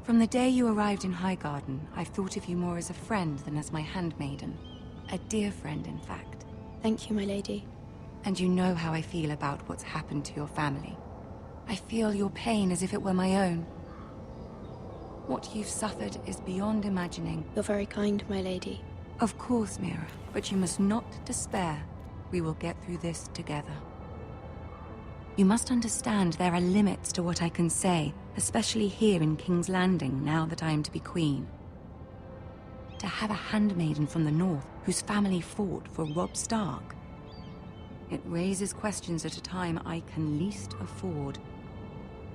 From the day you arrived in Highgarden, I've thought of you more as a friend than as my handmaiden. A dear friend, in fact. Thank you, my lady. And you know how I feel about what's happened to your family. I feel your pain as if it were my own. What you've suffered is beyond imagining. You're very kind, my lady. Of course, Mira, but you must not despair. We will get through this together. You must understand there are limits to what I can say, especially here in King's Landing, now that I am to be queen. To have a handmaiden from the north whose family fought for Robb Stark. It raises questions at a time I can least afford.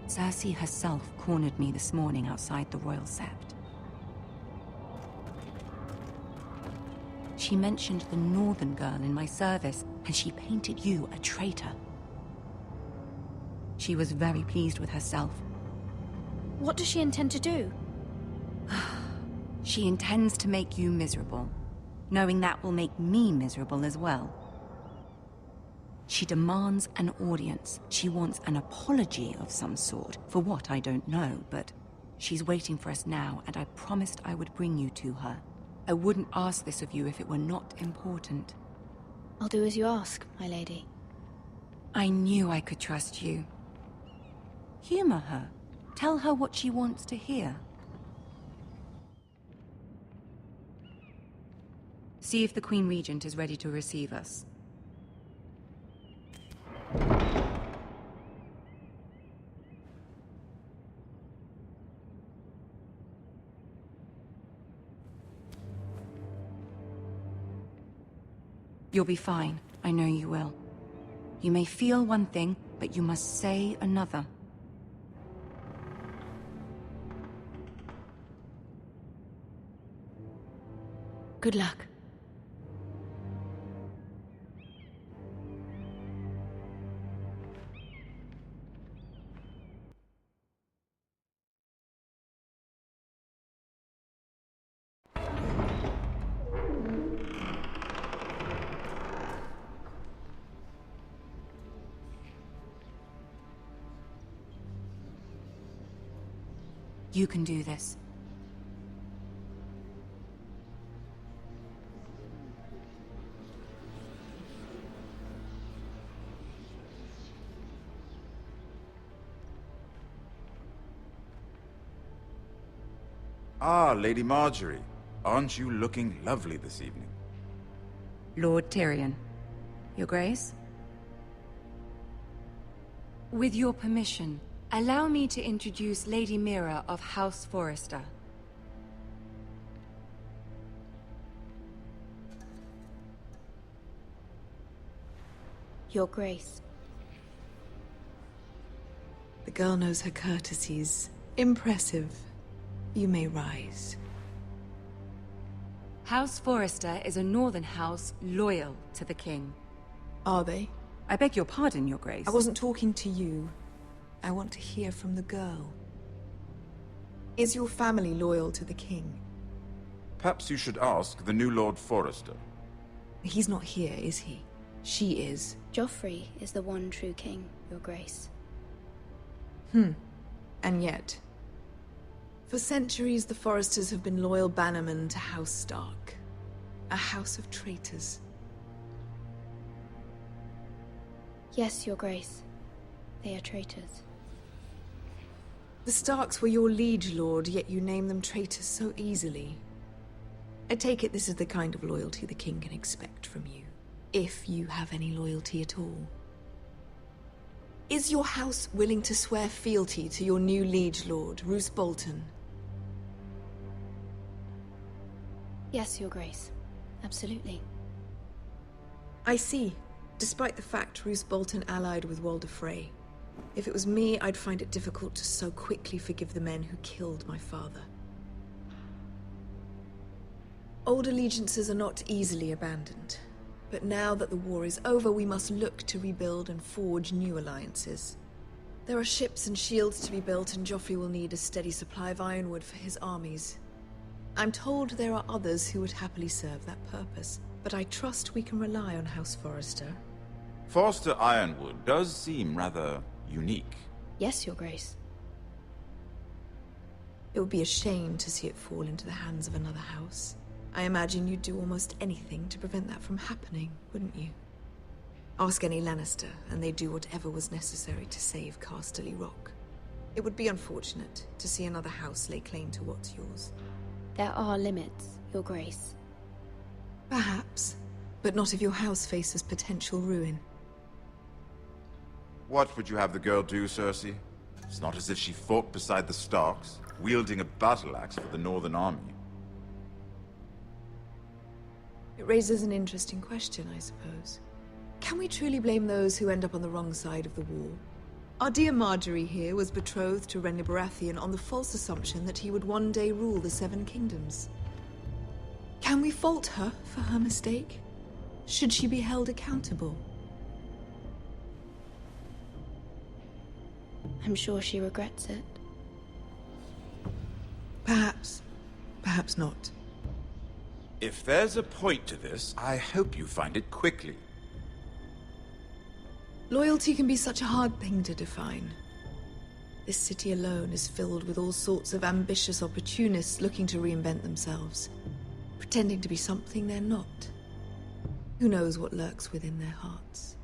Cersei herself cornered me this morning outside the Royal Sept. She mentioned the northern girl in my service, and she painted you a traitor. She was very pleased with herself. What does she intend to do? She intends to make you miserable, knowing that will make me miserable as well. She demands an audience. She wants an apology of some sort, for what I don't know, but she's waiting for us now, and I promised I would bring you to her. I wouldn't ask this of you if it were not important. I'll do as you ask, my lady. I knew I could trust you. Humor her. Tell her what she wants to hear. See if the Queen Regent is ready to receive us. You'll be fine. I know you will. You may feel one thing, but you must say another. Good luck. You can do this. Ah, Lady Marjorie. Aren't you looking lovely this evening? Lord Tyrion. Your Grace? With your permission, allow me to introduce Lady Mira of House Forrester. Your Grace. The girl knows her courtesies. Impressive. You may rise. House Forrester is a northern house loyal to the king. Are they? I beg your pardon, Your Grace. I wasn't talking to you. I want to hear from the girl. Is your family loyal to the king? Perhaps you should ask the new Lord Forrester. He's not here, is he? She is. Joffrey is the one true king, Your Grace. And yet... For centuries, the Forresters have been loyal bannermen to House Stark. A house of traitors. Yes, Your Grace. They are traitors. The Starks were your liege lord, yet you name them traitors so easily. I take it this is the kind of loyalty the king can expect from you, if you have any loyalty at all. Is your house willing to swear fealty to your new liege lord, Roose Bolton? Yes, Your Grace. Absolutely. I see. Despite the fact Roose Bolton allied with Walder Frey. If it was me, I'd find it difficult to so quickly forgive the men who killed my father. Old allegiances are not easily abandoned. But now that the war is over, we must look to rebuild and forge new alliances. There are ships and shields to be built, and Joffrey will need a steady supply of ironwood for his armies. I'm told there are others who would happily serve that purpose, but I trust we can rely on House Forrester. Forrester Ironwood does seem rather unique. Yes, Your Grace. It would be a shame to see it fall into the hands of another house. I imagine you'd do almost anything to prevent that from happening, wouldn't you? Ask any Lannister, and they'd do whatever was necessary to save Casterly Rock. It would be unfortunate to see another house lay claim to what's yours. There are limits, Your Grace. Perhaps, but not if your house faces potential ruin. What would you have the girl do, Cersei? It's not as if she fought beside the Starks, wielding a battle axe for the Northern Army. It raises an interesting question, I suppose. Can we truly blame those who end up on the wrong side of the war? Our dear Marjorie here was betrothed to Renly Baratheon on the false assumption that he would one day rule the Seven Kingdoms. Can we fault her for her mistake? Should she be held accountable? I'm sure she regrets it. Perhaps. Perhaps not. If there's a point to this, I hope you find it quickly. Loyalty can be such a hard thing to define. This city alone is filled with all sorts of ambitious opportunists looking to reinvent themselves, pretending to be something they're not. Who knows what lurks within their hearts?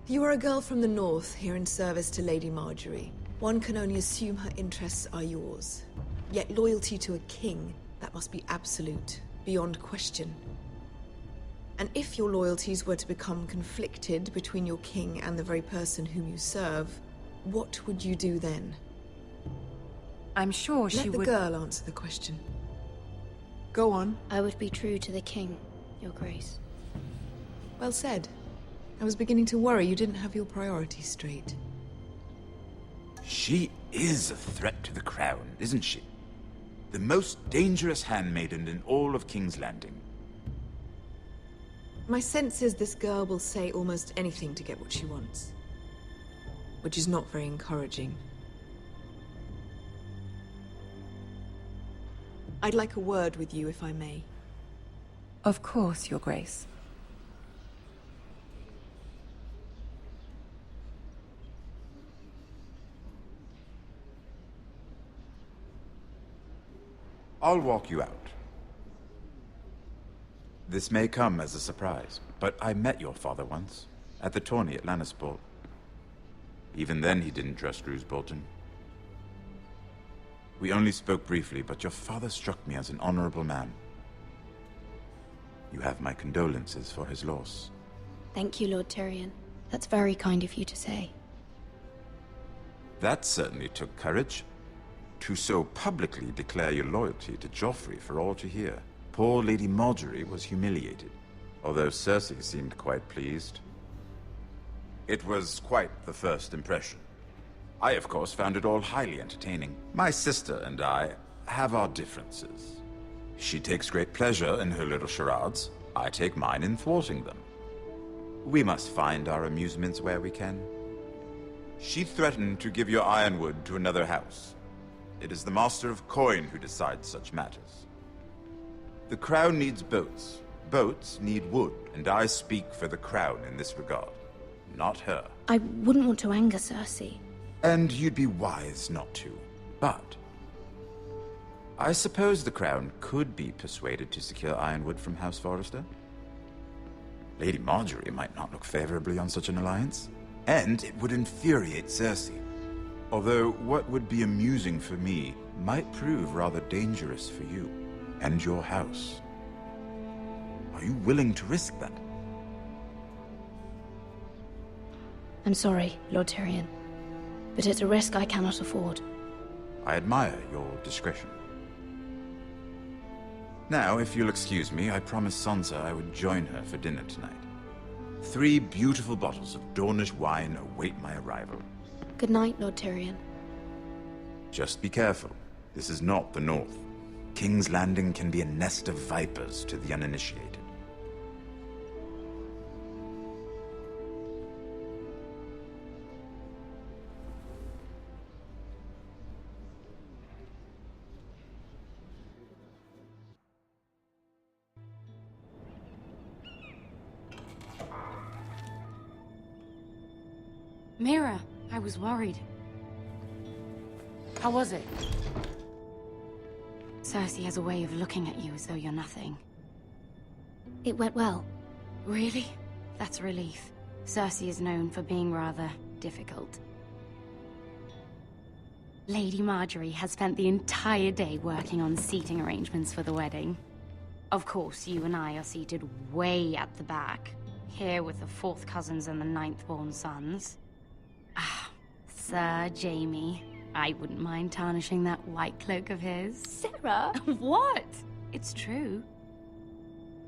You are a girl from the north, here in service to Lady Marjorie. One can only assume her interests are yours. Yet loyalty to a king, that must be absolute, beyond question. And if your loyalties were to become conflicted between your king and the very person whom you serve, what would you do then? I'm sure she would... Let the girl answer the question. Go on. I would be true to the king, Your Grace. Well said. I was beginning to worry you didn't have your priorities straight. She is a threat to the crown, isn't she? The most dangerous handmaiden in all of King's Landing. My sense is this girl will say almost anything to get what she wants. Which is not very encouraging. I'd like a word with you, if I may. Of course, Your Grace. I'll walk you out. This may come as a surprise, but I met your father once, at the tourney at Lannisport. Even then he didn't trust Roose Bolton. We only spoke briefly, but your father struck me as an honorable man. You have my condolences for his loss. Thank you, Lord Tyrion. That's very kind of you to say. That certainly took courage. To so publicly declare your loyalty to Joffrey for all to hear. Poor Lady Marjorie was humiliated, although Cersei seemed quite pleased. It was quite the first impression. I, of course, found it all highly entertaining. My sister and I have our differences. She takes great pleasure in her little charades. I take mine in thwarting them. We must find our amusements where we can. She threatened to give your ironwood to another house. It is the Master of Coin who decides such matters. The Crown needs boats. Boats need wood, and I speak for the Crown in this regard, not her. I wouldn't want to anger Cersei. And you'd be wise not to. But I suppose the Crown could be persuaded to secure ironwood from House Forrester. Lady Marjorie might not look favorably on such an alliance. And it would infuriate Cersei. Although what would be amusing for me might prove rather dangerous for you and your house. Are you willing to risk that? I'm sorry, Lord Tyrion, but it's a risk I cannot afford. I admire your discretion. Now, if you'll excuse me, I promised Sansa I would join her for dinner tonight. 3 beautiful bottles of Dornish wine await my arrival. Good night, Lord Tyrion. Just be careful. This is not the North. King's Landing can be a nest of vipers to the uninitiated. Mira, I was worried. How was it? Cersei has a way of looking at you as though you're nothing. It went well. Really? That's a relief. Cersei is known for being rather difficult. Lady Margaery has spent the entire day working on seating arrangements for the wedding. Of course, you and I are seated way at the back, here with the 4th cousins and the 9th-born sons. Ah, Sir Jaime. I wouldn't mind tarnishing that white cloak of his. Sarah! What? It's true.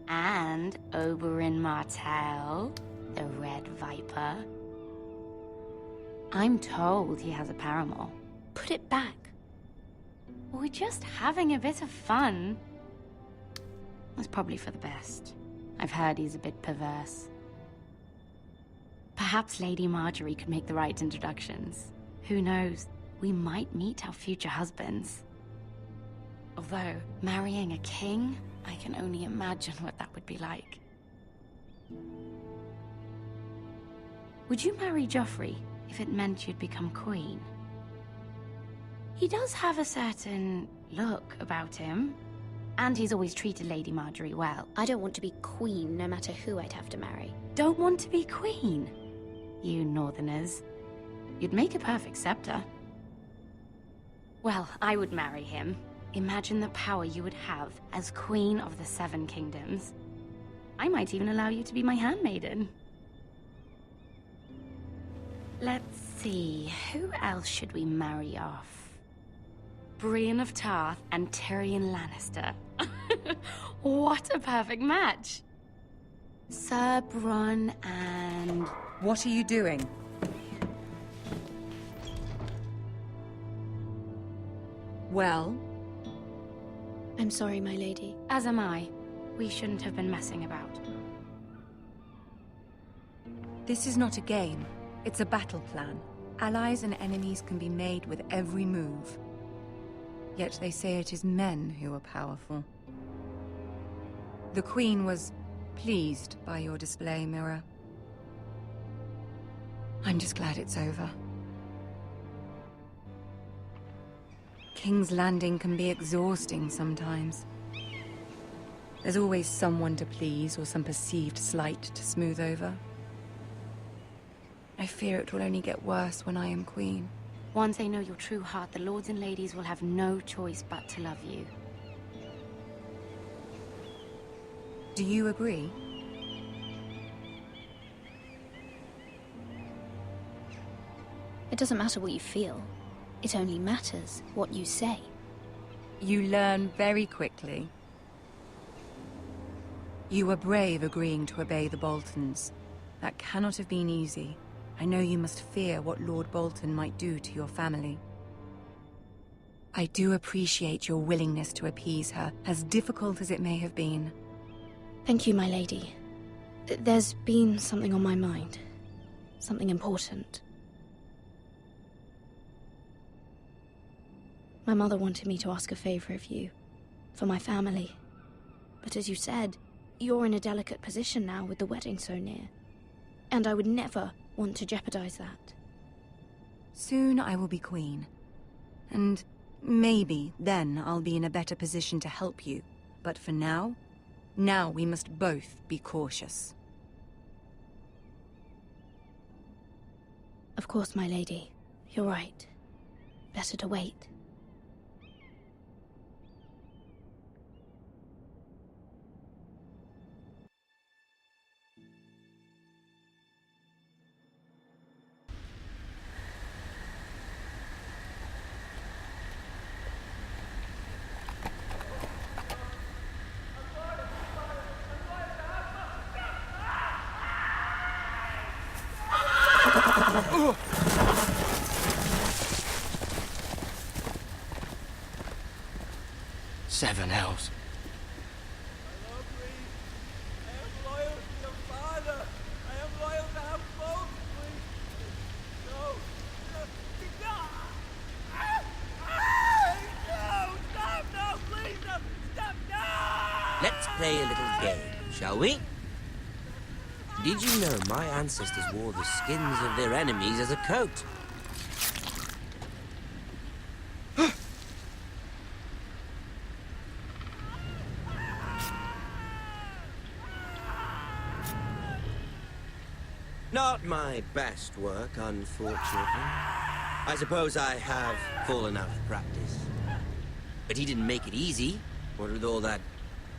And Oberyn Martell, the Red Viper. I'm told he has a paramour. Put it back. We're just having a bit of fun. That's probably for the best. I've heard he's a bit perverse. Perhaps Lady Margaery could make the right introductions. Who knows? We might meet our future husbands. Although, marrying a king, I can only imagine what that would be like. Would you marry Joffrey if it meant you'd become queen? He does have a certain look about him, and he's always treated Lady Margaery well. I don't want to be queen, no matter who I'd have to marry. Don't want to be queen? You Northerners. You'd make a perfect scepter. Well, I would marry him. Imagine the power you would have as Queen of the 7 Kingdoms. I might even allow you to be my handmaiden. Let's see, who else should we marry off? Brienne of Tarth and Tyrion Lannister. What a perfect match! Sir Bronn and... What are you doing? Well? I'm sorry, my lady. As am I. We shouldn't have been messing about. This is not a game. It's a battle plan. Allies and enemies can be made with every move. Yet they say it is men who are powerful. The Queen was pleased by your display, Mira. I'm just glad it's over. King's Landing can be exhausting sometimes. There's always someone to please or some perceived slight to smooth over. I fear it will only get worse when I am queen. Once they know your true heart, the lords and ladies will have no choice but to love you. Do you agree? It doesn't matter what you feel. It only matters what you say. You learn very quickly. You were brave agreeing to obey the Boltons. That cannot have been easy. I know you must fear what Lord Bolton might do to your family. I do appreciate your willingness to appease her, as difficult as it may have been. Thank you, my lady. There's been something on my mind. Something important. My mother wanted me to ask a favor of you. For my family. But as you said, you're in a delicate position now with the wedding so near. And I would never want to jeopardize that. Soon I will be queen. And maybe then I'll be in a better position to help you. But for now we must both be cautious. Of course, my lady. You're right. Better to wait. Seven hells. Let's play a little game, shall we? Did you know my ancestors wore the skins of their enemies as a coat? Not my best work, unfortunately. I suppose I have fallen out of practice. But he didn't make it easy, what with all that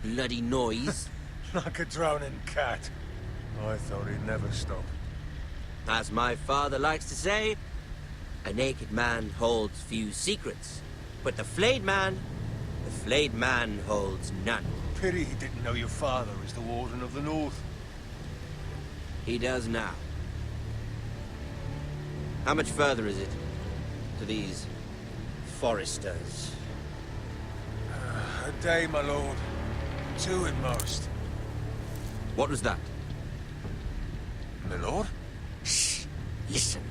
bloody noise. Like a drowning cat. I thought he'd never stop. As my father likes to say, a naked man holds few secrets. But the flayed man holds none. Pity he didn't know your father is the Warden of the North. He does now. How much further is it to these Forresters? A day, my lord. 2 at most. What was that? My lord? Shh! Listen.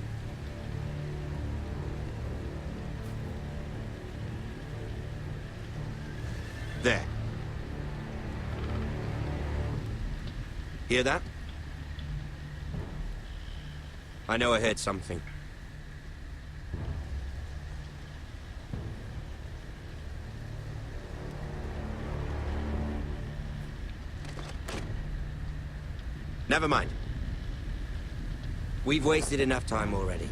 There. Hear that? I know I heard something. Never mind. We've wasted enough time already.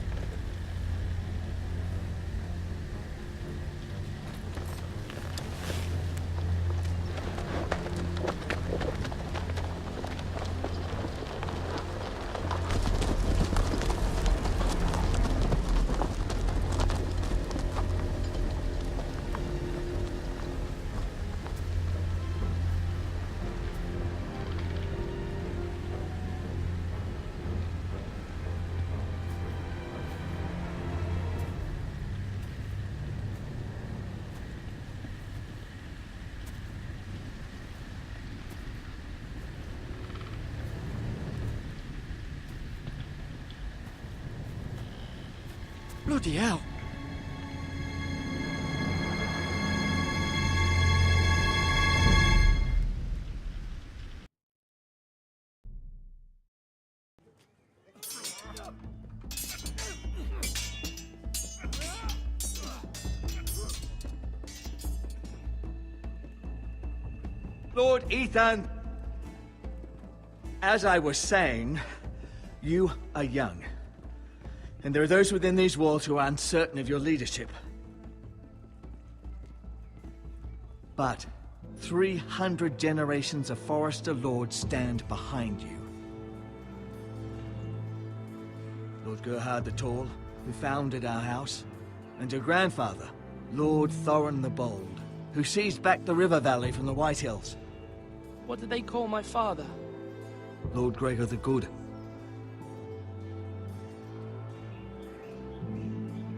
Bloody hell. Lord Ethan! As I was saying, you are young. And there are those within these walls who are uncertain of your leadership. But 300 generations of Forrester lords stand behind you. Lord Gerhard the Tall, who founded our house, and your grandfather, Lord Thorin the Bold, who seized back the river valley from the White Hills. What did they call my father? Lord Gregor the Good.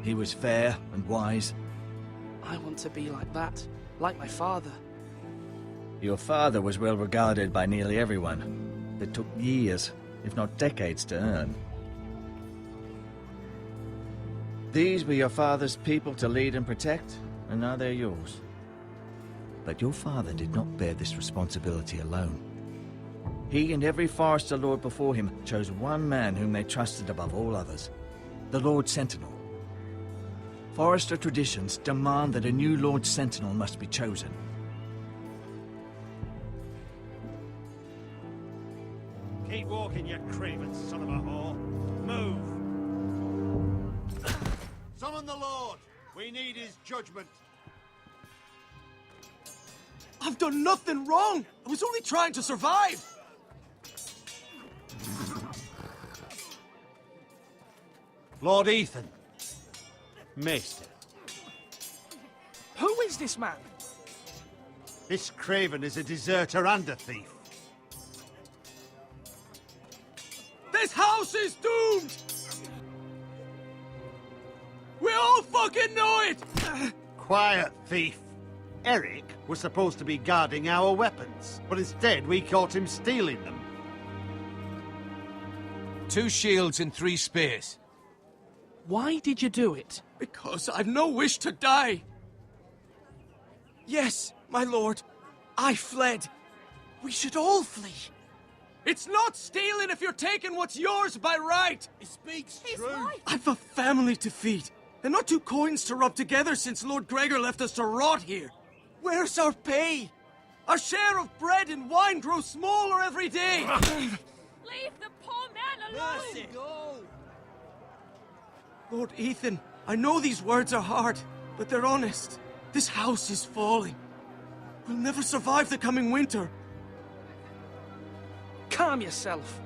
He was fair and wise. I want to be like that, like my father. Your father was well regarded by nearly everyone. It took years, if not decades, to earn. These were your father's people to lead and protect, and now they're yours. But your father did not bear this responsibility alone. He and every Forrester Lord before him chose one man whom they trusted above all others, the Lord Sentinel. Forrester traditions demand that a new Lord Sentinel must be chosen. Keep walking, you craven son of a whore. Move! We need his judgment. I've done nothing wrong! I was only trying to survive! Lord Ethan. Maester. Who is this man? This Craven is a deserter and a thief. This house is doomed! We all fucking know it! Quiet, thief. Eric was supposed to be guarding our weapons, but instead we caught him stealing them. 2 shields and 3 spears. Why did you do it? Because I've no wish to die. Yes, my lord. I fled. We should all flee. It's not stealing if you're taking what's yours by right. He speaks true. I've a family to feed, and not 2 coins to rub together since Lord Gregor left us to rot here. Where's our pay? Our share of bread and wine grows smaller every day. Leave the poor man alone! Mercy. Go. Lord Ethan, I know these words are hard, but they're honest. This house is falling. We'll never survive the coming winter. Calm yourself.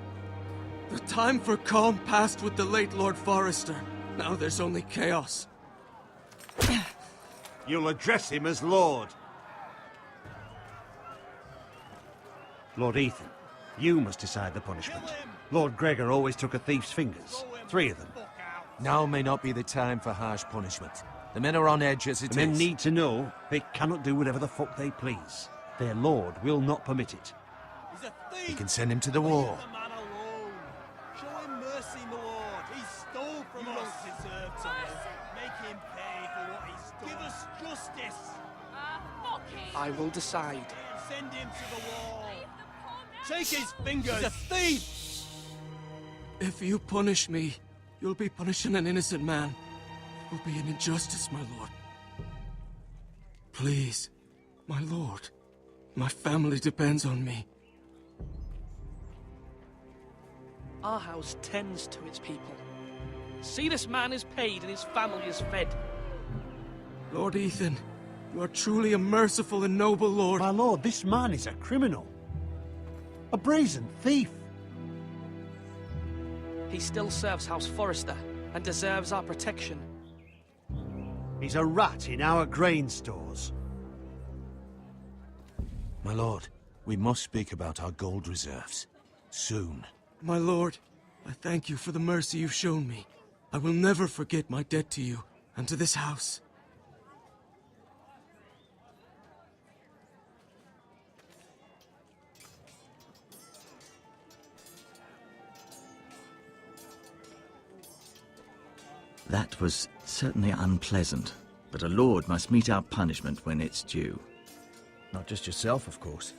The time for calm passed with the late Lord Forrester. Now there's only chaos. You'll address him as Lord. Lord Ethan, you must decide the punishment. Lord Gregor always took a thief's fingers. 3 of them. Now may not be the time for harsh punishment. The men are on edge as it is. The men need to know they cannot do whatever the fuck they please. Their lord will not permit it. He's a thief! We can send him to the war. Leave the man alone. Show him mercy, my lord. He stole from us. You don't deserve to live. Make him pay for what he's done. Give us justice. I will decide. Send him to the wall. Take his fingers. He's a thief. If you punish me, you'll be punishing an innocent man. It will be an injustice, my lord. Please, my lord. My family depends on me. Our house tends to its people. See, this man is paid and his family is fed. Lord Ethan, you are truly a merciful and noble lord. My lord, this man is a criminal. A brazen thief. He still serves House Forrester and deserves our protection. He's a rat in our grain stores. My lord, we must speak about our gold reserves. Soon. My lord, I thank you for the mercy you've shown me. I will never forget my debt to you and to this house. That was certainly unpleasant, but a lord must mete out punishment when it's due. Not just yourself, of course.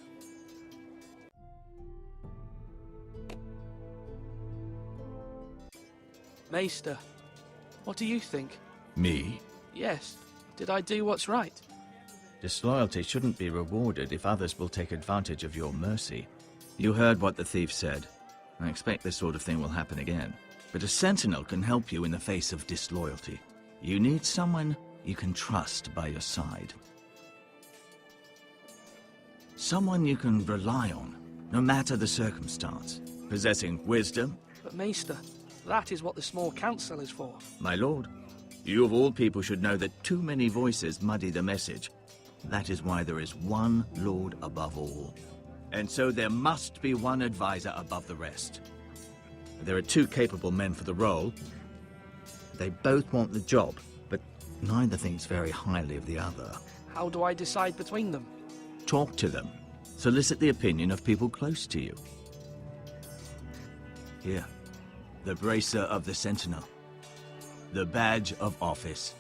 Maester, what do you think? Me? Yes. Did I do what's right? Disloyalty shouldn't be rewarded if others will take advantage of your mercy. You heard what the thief said. I expect this sort of thing will happen again. But a sentinel can help you in the face of disloyalty. You need someone you can trust by your side. Someone you can rely on, no matter the circumstance. Possessing wisdom. But Maester, that is what the small council is for. My lord, you of all people should know that too many voices muddy the message. That is why there is one lord above all. And so there must be one advisor above the rest. There are 2 capable men for the role. They both want the job, but neither thinks very highly of the other. How do I decide between them? Talk to them. Solicit the opinion of people close to you. Here, the bracer of the Sentinel. The badge of office.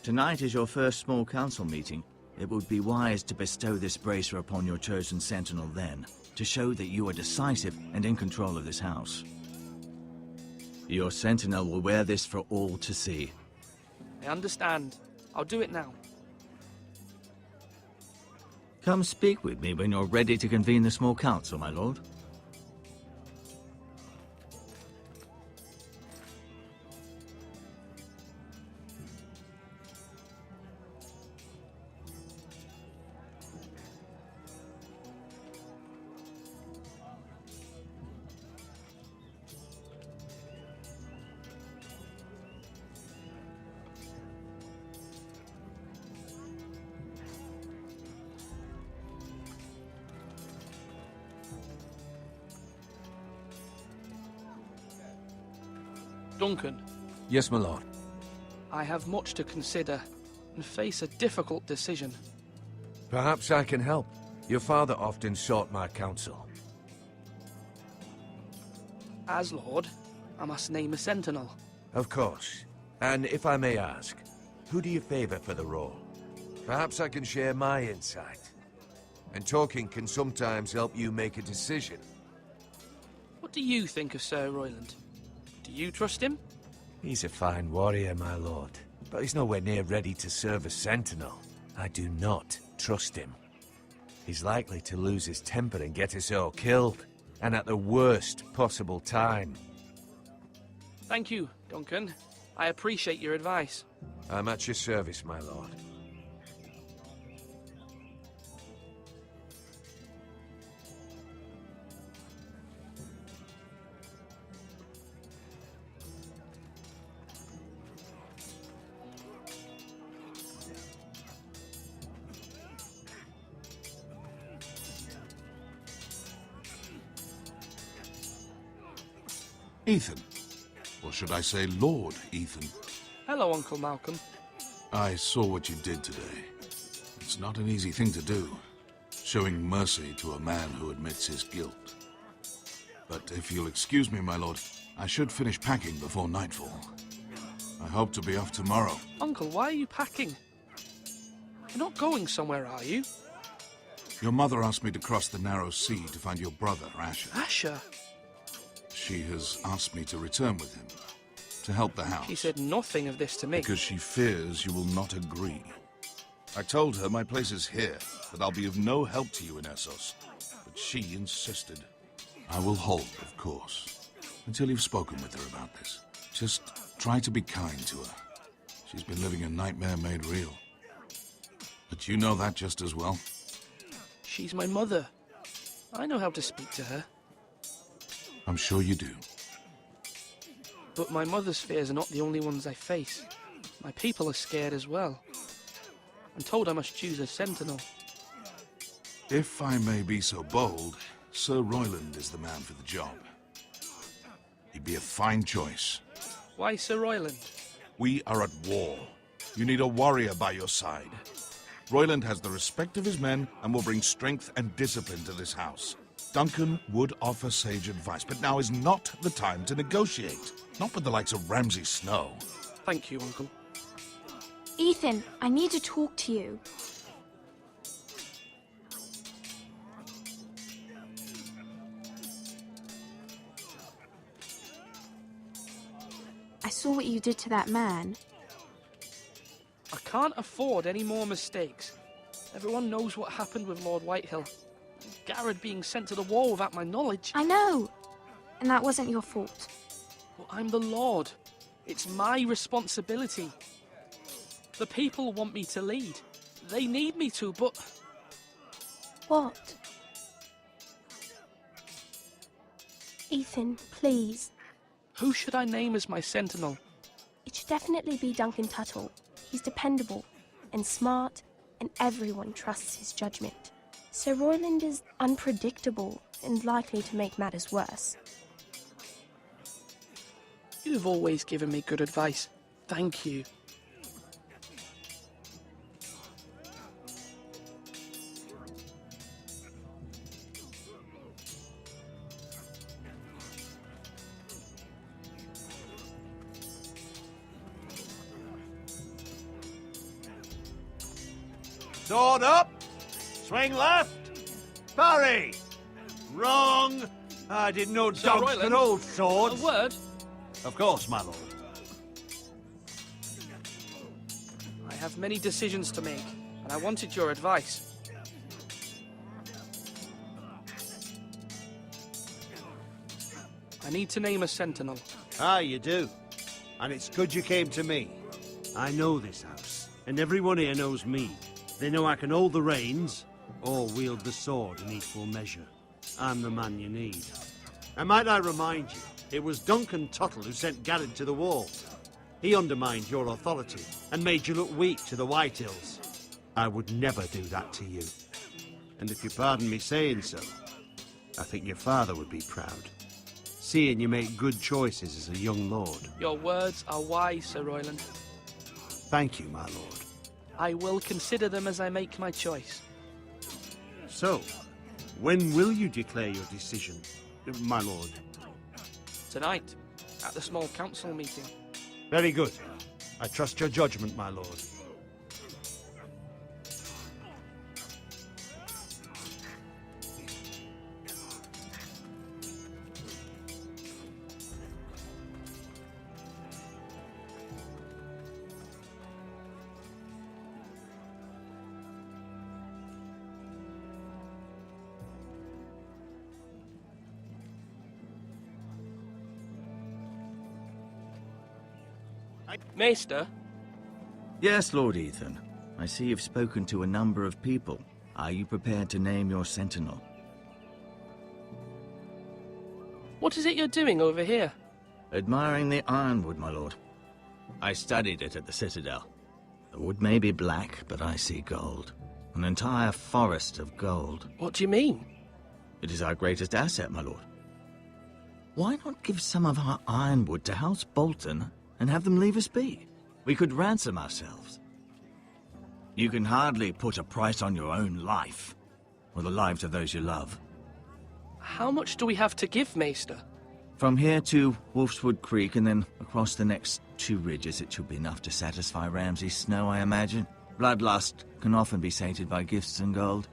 Tonight is your first small council meeting. It would be wise to bestow this bracer upon your chosen Sentinel then, to show that you are decisive and in control of this house. Your Sentinel will wear this for all to see. I understand. I'll do it now. Come speak with me when you're ready to convene the small council, my lord. Duncan, Yes, my lord. I have much to consider and face a difficult decision. Perhaps I can help. Your father often sought my counsel. As Lord, I must name a sentinel. Of course. And if I may ask, who do you favor for the role? Perhaps I can share my insight. And talking can sometimes help you make a decision. What do you think of Sir Royland? Do you trust him? He's a fine warrior, my lord. But he's nowhere near ready to serve as sentinel. I do not trust him. He's likely to lose his temper and get us all killed. And at the worst possible time. Thank you, Duncan. I appreciate your advice. I'm at your service, my lord. Ethan. Or should I say Lord Ethan? Hello, Uncle Malcolm. I saw what you did today. It's not an easy thing to do, showing mercy to a man who admits his guilt. But if you'll excuse me, my lord, I should finish packing before nightfall. I hope to be off tomorrow. Uncle, why are you packing? You're not going somewhere, are you? Your mother asked me to cross the narrow sea to find your brother, Asher. Asher? She has asked me to return with him, to help the house. She said nothing of this to me. Because she fears you will not agree. I told her my place is here, that I'll be of no help to you in Essos. But she insisted. I will hold, of course, until you've spoken with her about this. Just try to be kind to her. She's been living a nightmare made real. But you know that just as well. She's my mother. I know how to speak to her. I'm sure you do. But my mother's fears are not the only ones I face. My people are scared as well. I'm told I must choose a sentinel. If I may be so bold, Sir Royland is the man for the job. He'd be a fine choice. Why Sir Royland? We are at war. You need a warrior by your side. Royland has the respect of his men and will bring strength and discipline to this house. Duncan would offer sage advice, but now is not the time to negotiate. Not with the likes of Ramsay Snow. Thank you, Uncle. Ethan, I need to talk to you. I saw what you did to that man. I can't afford any more mistakes. Everyone knows what happened with Lord Whitehill. Garrett being sent to the war without my knowledge. I know. And that wasn't your fault. Well, I'm the Lord. It's my responsibility. The people want me to lead. They need me to, but... What? Ethan, please. Who should I name as my sentinel? It should definitely be Duncan Tuttle. He's dependable and smart, and everyone trusts his judgment. Sir Royland is unpredictable and likely to make matters worse. You've always given me good advice. Thank you. Sword up! Swing left! Parry! Wrong! I didn't know Sir dogs Royland, could hold swords. A word? Of course, my lord. I have many decisions to make, and I wanted your advice. I need to name a sentinel. Ah, you do. And it's good you came to me. I know this house, and everyone here knows me. They know I can hold the reins, or wield the sword in equal measure. I'm the man you need. And might I remind you, it was Duncan Tuttle who sent Garrett to the wall. He undermined your authority, and made you look weak to the Whitehills. I would never do that to you. And if you pardon me saying so, I think your father would be proud. seeing you make good choices as a young lord. Your words are wise, Sir Royland. Thank you, my lord. I will consider them as I make my choice. So, when will you declare your decision, my lord? Tonight, at the small council meeting. Very good. I trust your judgment, my lord. Maester? Yes, Lord Ethan. I see you've spoken to a number of people. Are you prepared to name your sentinel? What is it you're doing over here? Admiring the ironwood, my lord. I studied it at the Citadel. The wood may be black, but I see gold. An entire forest of gold. What do you mean? It is our greatest asset, my lord. Why not give some of our ironwood to House Bolton and have them leave us be? We could ransom ourselves. You can hardly put a price on your own life, or the lives of those you love. How much do we have to give, Maester? From here to Wolfswood Creek and then across the next 2 ridges, it should be enough to satisfy Ramsay Snow, I imagine. Bloodlust can often be sated by gifts and gold.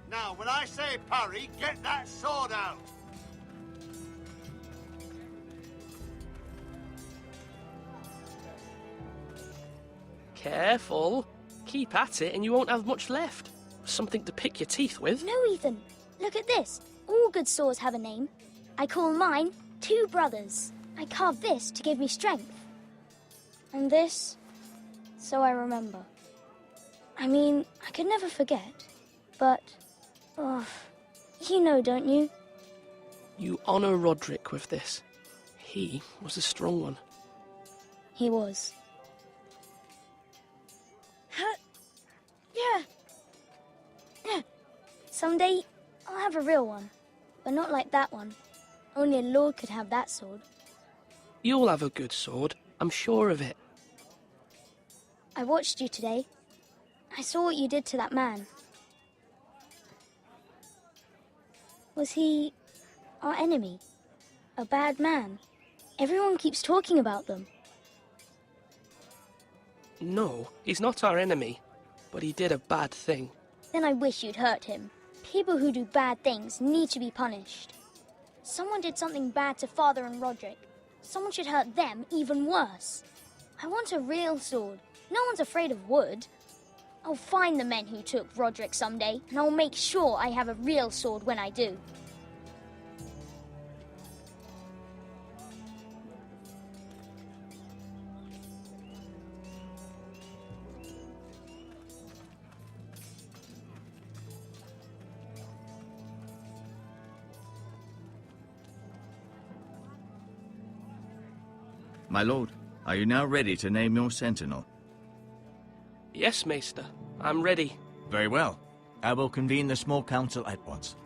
Now, when I say parry, get that sword out! Careful. Keep at it and you won't have much left. Something to pick your teeth with. No, Ethan. Look at this. All good swords have a name. I call mine Two Brothers. I carved this to give me strength. And this, so I remember. I mean, I could never forget. But, oh, you know, don't you? You honor Roderick with this. He was a strong one. He was. Yeah. Yeah. Someday, I'll have a real one. But not like that one. Only a lord could have that sword. You'll have a good sword. I'm sure of it. I watched you today. I saw what you did to that man. Was he our enemy? A bad man? Everyone keeps talking about them. No, he's not our enemy. But he did a bad thing. Then I wish you'd hurt him. People who do bad things need to be punished. Someone did something bad to Father and Roderick. Someone should hurt them even worse. I want a real sword. No one's afraid of wood. I'll find the men who took Roderick someday, and I'll make sure I have a real sword when I do. My lord, are you now ready to name your sentinel? Yes, Maester. I'm ready. Very well. I will convene the small council at once.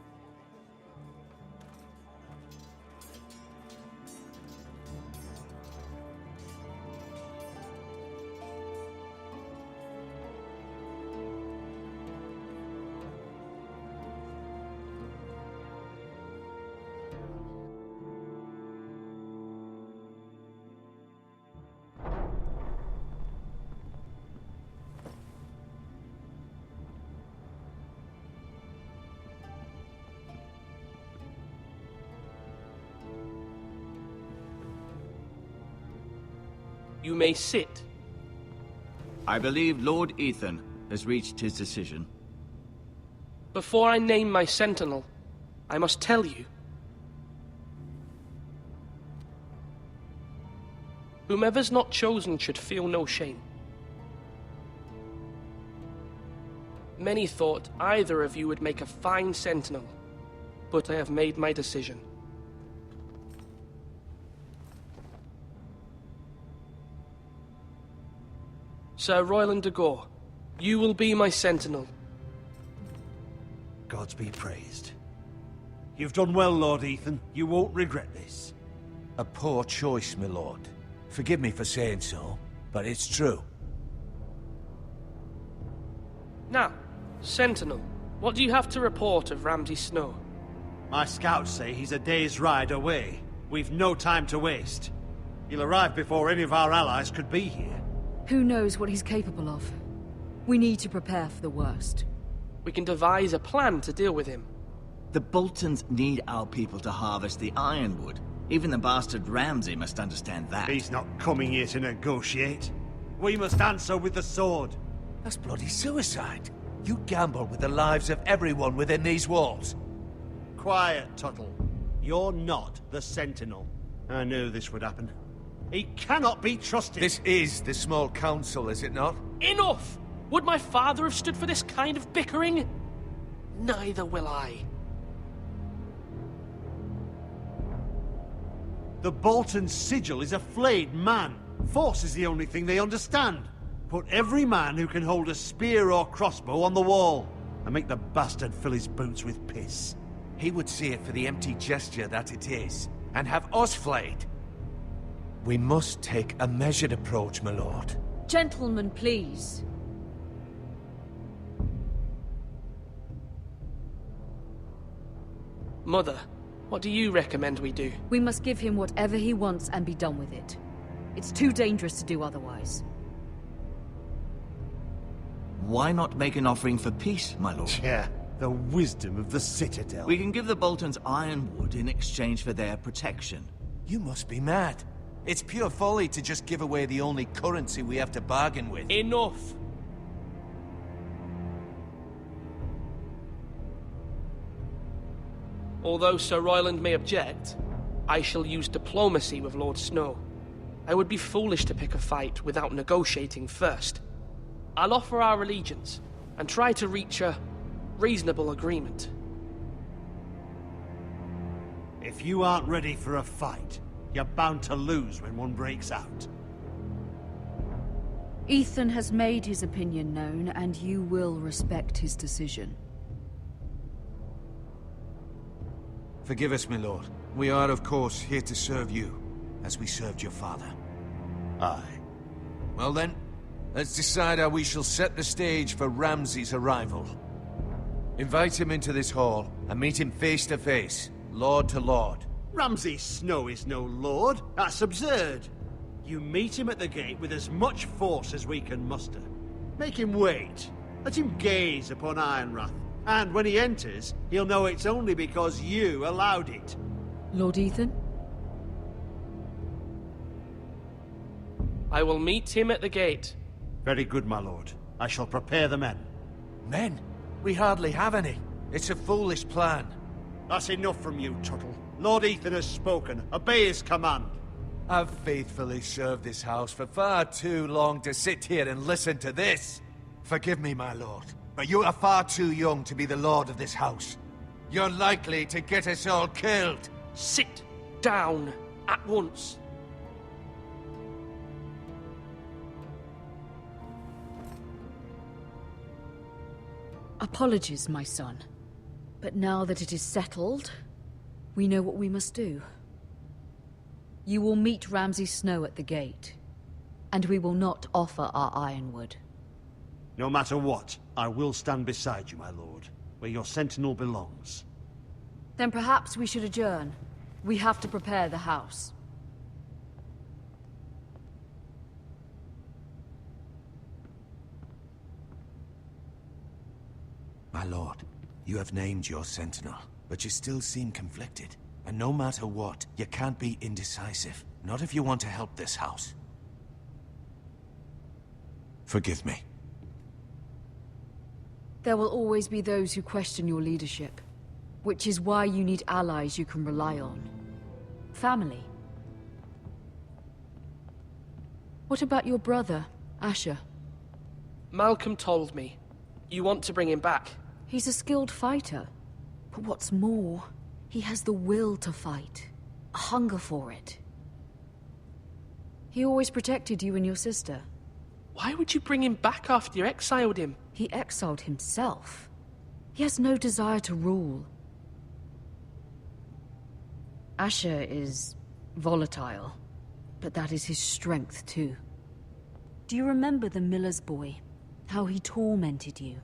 You may sit. I believe Lord Ethan has reached his decision. Before I name my sentinel, I must tell you. Whomever's not chosen should feel no shame. Many thought either of you would make a fine sentinel, but I have made my decision. Sir Royland de Gore, you will be my sentinel. Gods be praised. You've done well, Lord Ethan. You won't regret this. A poor choice, my lord. Forgive me for saying so, but it's true. Now, Sentinel, what do you have to report of Ramsay Snow? My scouts say he's a day's ride away. We've no time to waste. He'll arrive before any of our allies could be here. Who knows what he's capable of? We need to prepare for the worst. We can devise a plan to deal with him. The Boltons need our people to harvest the ironwood. Even the bastard Ramsay must understand that. He's not coming here to negotiate. We must answer with the sword. That's bloody suicide. You gamble with the lives of everyone within these walls. Quiet, Tuttle. You're not the Sentinel. I knew this would happen. He cannot be trusted. This is the small council, is it not? Enough! Would my father have stood for this kind of bickering? Neither will I. The Bolton sigil is a flayed man. Force is the only thing they understand. Put every man who can hold a spear or crossbow on the wall, and make the bastard fill his boots with piss. He would see it for the empty gesture that it is, and have us flayed. We must take a measured approach, my lord. Gentlemen, please. Mother, what do you recommend we do? We must give him whatever he wants and be done with it. It's too dangerous to do otherwise. Why not make an offering for peace, my lord? Yeah, the wisdom of the Citadel. We can give the Boltons ironwood in exchange for their protection. You must be mad. It's pure folly to just give away the only currency we have to bargain with. Enough! Although Sir Royland may object, I shall use diplomacy with Lord Snow. I would be foolish to pick a fight without negotiating first. I'll offer our allegiance, and try to reach a reasonable agreement. If you aren't ready for a fight, you're bound to lose when one breaks out. Ethan has made his opinion known, and you will respect his decision. Forgive us, my lord. We are, of course, here to serve you, as we served your father. Aye. Well then, let's decide how we shall set the stage for Ramsay's arrival. Invite him into this hall, and meet him face to face, lord to lord. Ramsay Snow is no lord. That's absurd. You meet him at the gate with as much force as we can muster. Make him wait. Let him gaze upon Ironrath. And when he enters, he'll know it's only because you allowed it. Lord Ethan? I will meet him at the gate. Very good, my lord. I shall prepare the men. Men? We hardly have any. It's a foolish plan. That's enough from you, Tuttle. Lord Ethan has spoken. Obey his command. I've faithfully served this house for far too long to sit here and listen to this. Forgive me, my lord, but you are far too young to be the lord of this house. You're likely to get us all killed. Sit down at once. Apologies, my son. But now that it is settled, we know what we must do. You will meet Ramsay Snow at the gate, and we will not offer our ironwood. No matter what, I will stand beside you, my lord, where your sentinel belongs. Then perhaps we should adjourn. We have to prepare the house. My lord, you have named your sentinel, but you still seem conflicted. And no matter what, you can't be indecisive. Not if you want to help this house. Forgive me. There will always be those who question your leadership, which is why you need allies you can rely on. Family. What about your brother, Asher? Malcolm told me. You want to bring him back? He's a skilled fighter. But what's more, he has the will to fight. A hunger for it. He always protected you and your sister. Why would you bring him back after you exiled him? He exiled himself. He has no desire to rule. Asher is volatile, but that is his strength too. Do you remember the miller's boy? How he tormented you?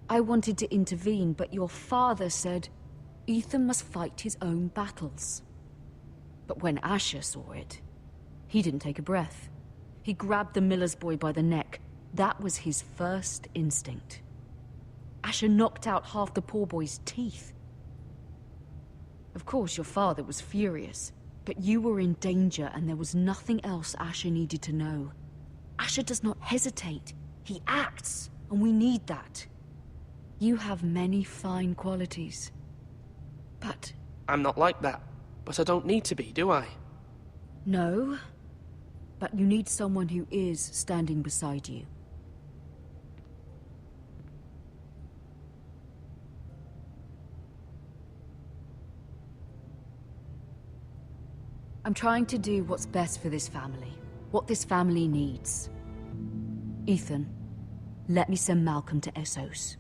I wanted to intervene, but your father said Ethan must fight his own battles. But when Asher saw it, he didn't take a breath. He grabbed the miller's boy by the neck. That was his first instinct. Asher knocked out half the poor boy's teeth. Of course, your father was furious, but you were in danger and there was nothing else Asher needed to know. Asher does not hesitate. He acts, and we need that. You have many fine qualities, but... I'm not like that, but I don't need to be, do I? No, but you need someone who is standing beside you. I'm trying to do what's best for this family, what this family needs. Ethan, let me send Malcolm to Essos.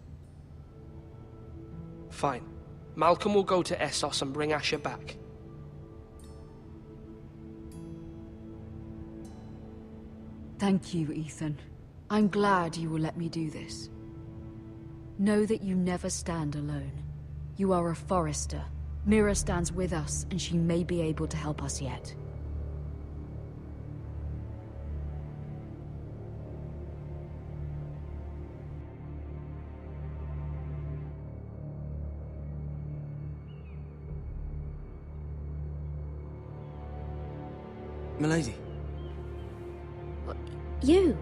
Fine. Malcolm will go to Essos and bring Asher back. Thank you, Ethan. I'm glad you will let me do this. Know that you never stand alone. You are a Forrester. Mira stands with us, and she may be able to help us yet. Milady. You?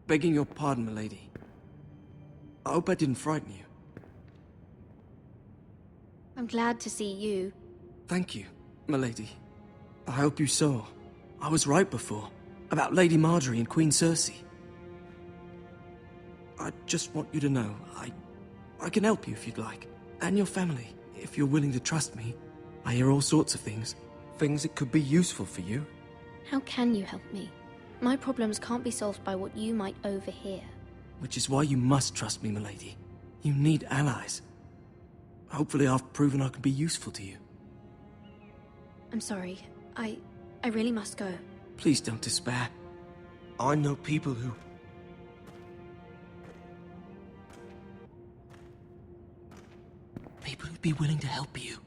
Begging your pardon, milady. I hope I didn't frighten you. I'm glad to see you. Thank you, milady. I hope you saw. I was right before. About Lady Marjorie and Queen Cersei. I just want you to know, I can help you if you'd like. And your family, if you're willing to trust me. I hear all sorts of things. Things that could be useful for you. How can you help me? My problems can't be solved by what you might overhear. Which is why you must trust me, milady. You need allies. Hopefully I've proven I can be useful to you. I'm sorry. I really must go. Please don't despair. I know people who... People who'd be willing to help you.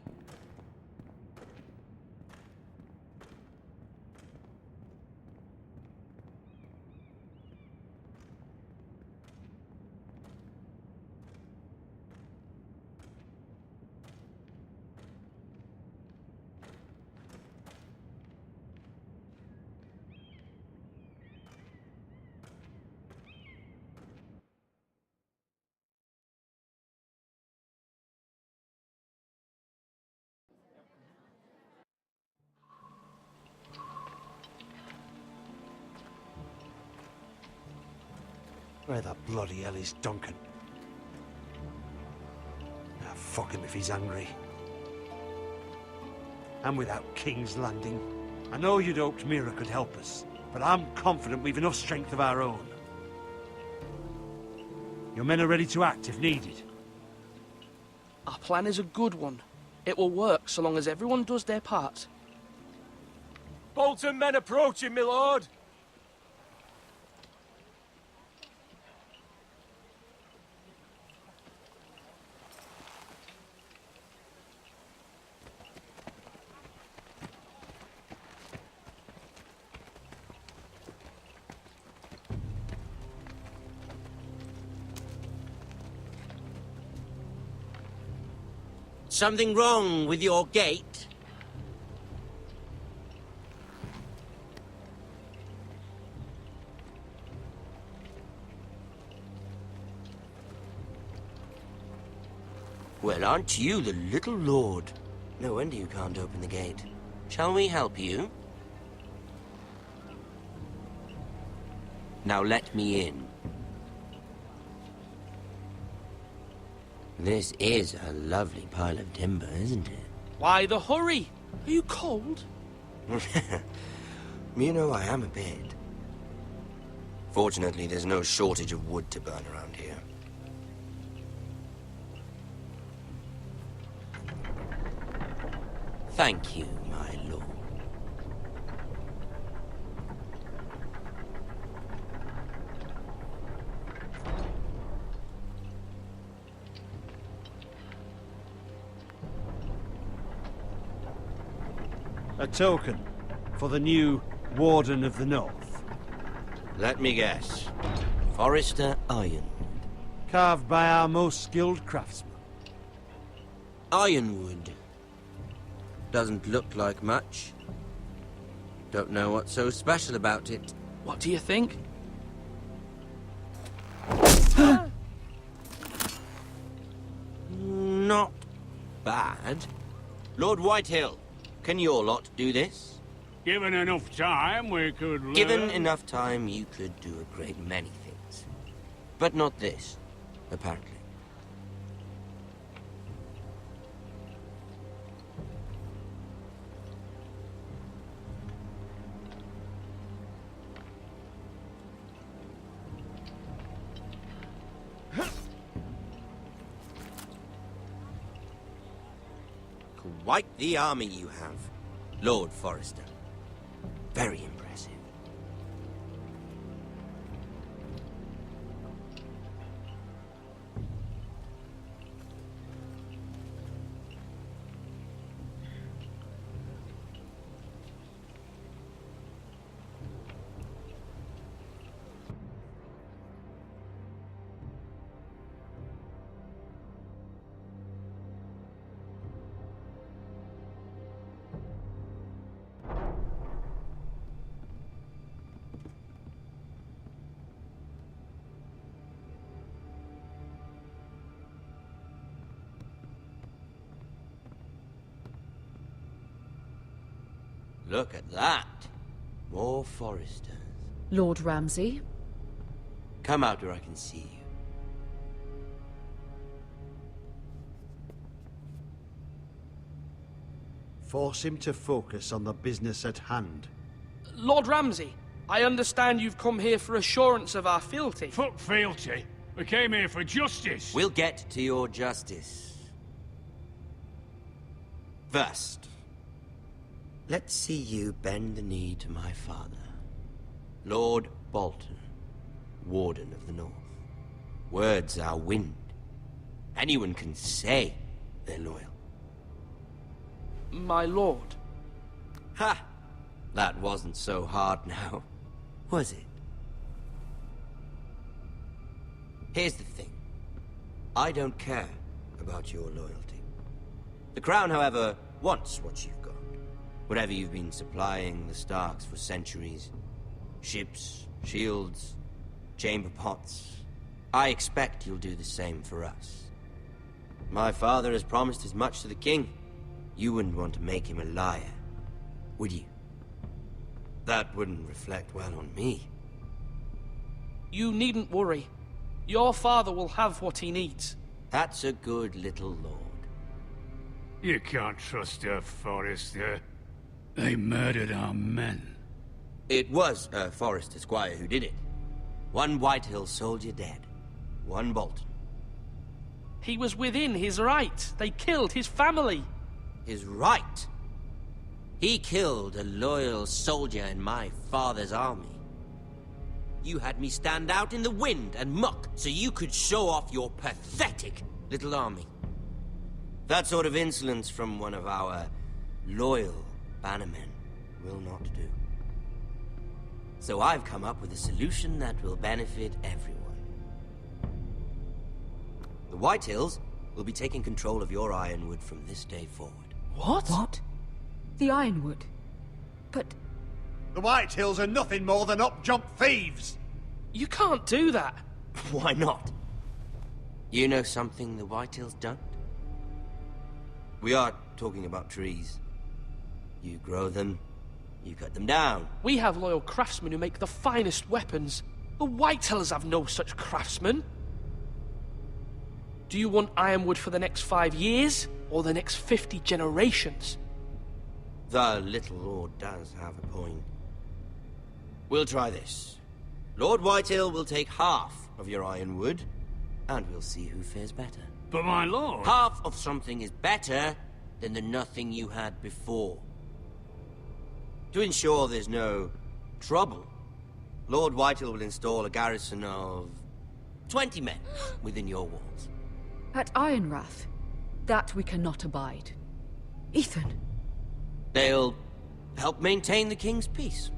Where the bloody hell is Duncan? Ah, fuck him if he's angry. And without King's Landing. I know you'd hoped Mira could help us, but I'm confident we've enough strength of our own. Your men are ready to act if needed. Our plan is a good one. It will work so long as everyone does their part. Bolton men approaching, my lord! Something wrong with your gate? Well, aren't you the little lord? No wonder you can't open the gate. Shall we help you? Now let me in. This is a lovely pile of timber, isn't it? Why the hurry? Are you cold? You know, I am a bit. Fortunately, there's no shortage of wood to burn around here. Thank you, my lord. A token for the new Warden of the North. Let me guess. Forrester Ironwood. Carved by our most skilled craftsman. Ironwood. Doesn't look like much. Don't know what's so special about it. What do you think? Not bad. Lord Whitehill, can your lot do this? Given enough time, we could learn. Given enough time, you could do a great many things. But not this, apparently. Quite the army you have, Lord Forrester. Very impressive. Look at that. More Forresters. Lord Ramsay? Come out where I can see you. Force him to focus on the business at hand. Lord Ramsay, I understand you've come here for assurance of our fealty. Fuck fealty. We came here for justice. We'll get to your justice. First, let's see you bend the knee to my father, Lord Bolton, Warden of the North. Words are wind. Anyone can say they're loyal. My lord. Ha! That wasn't so hard now, was it? Here's the thing. I don't care about your loyalty. The Crown, however, wants what you've got. Whatever you've been supplying the Starks for centuries. Ships, shields, chamber pots. I expect you'll do the same for us. My father has promised as much to the king. You wouldn't want to make him a liar, would you? That wouldn't reflect well on me. You needn't worry. Your father will have what he needs. That's a good little lord. You can't trust her, Forrester. They murdered our men. It was a Forrester squire who did it. One Whitehill soldier dead. One Bolton. He was within his right. They killed his family. His right? He killed a loyal soldier in my father's army. You had me stand out in the wind and muck so you could show off your pathetic little army. That sort of insolence from one of our loyal bannermen will not do. So I've come up with a solution that will benefit everyone. The Whitehills will be taking control of your Ironwood from this day forward. What? What? The Ironwood? But... The Whitehills are nothing more than up-jump thieves! You can't do that. Why not? You know something the Whitehills don't? We are talking about trees. You grow them, you cut them down. We have loyal craftsmen who make the finest weapons. The Whitehills have no such craftsmen. Do you want Ironwood for the next 5 years, or the next 50 generations? The little lord does have a point. We'll try this. Lord Whitehill will take half of your ironwood, and we'll see who fares better. But my lord... Half of something is better than the nothing you had before. To ensure there's no trouble, Lord Whitehill will install a garrison of 20 men within your walls. At Ironrath, that we cannot abide. Ethan. They'll help maintain the king's peace.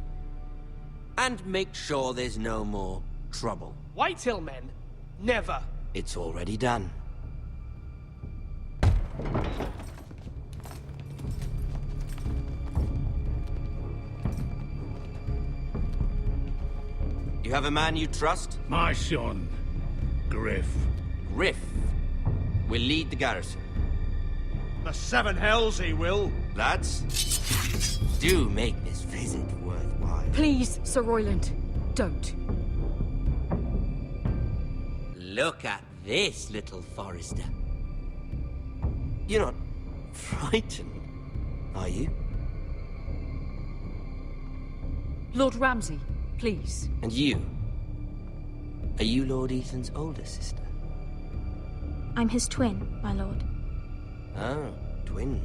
And make sure there's no more trouble. Whitehill men? Never. It's already done. You have a man you trust? My son, Griff. Griff will lead the garrison. The seven hells he will. Lads, do make this visit worthwhile. Please, Sir Royland, don't. Look at this, little Forrester. You're not frightened, are you? Lord Ramsay, please. And you? Are you Lord Ethan's older sister? I'm his twin, my lord. Oh, twins.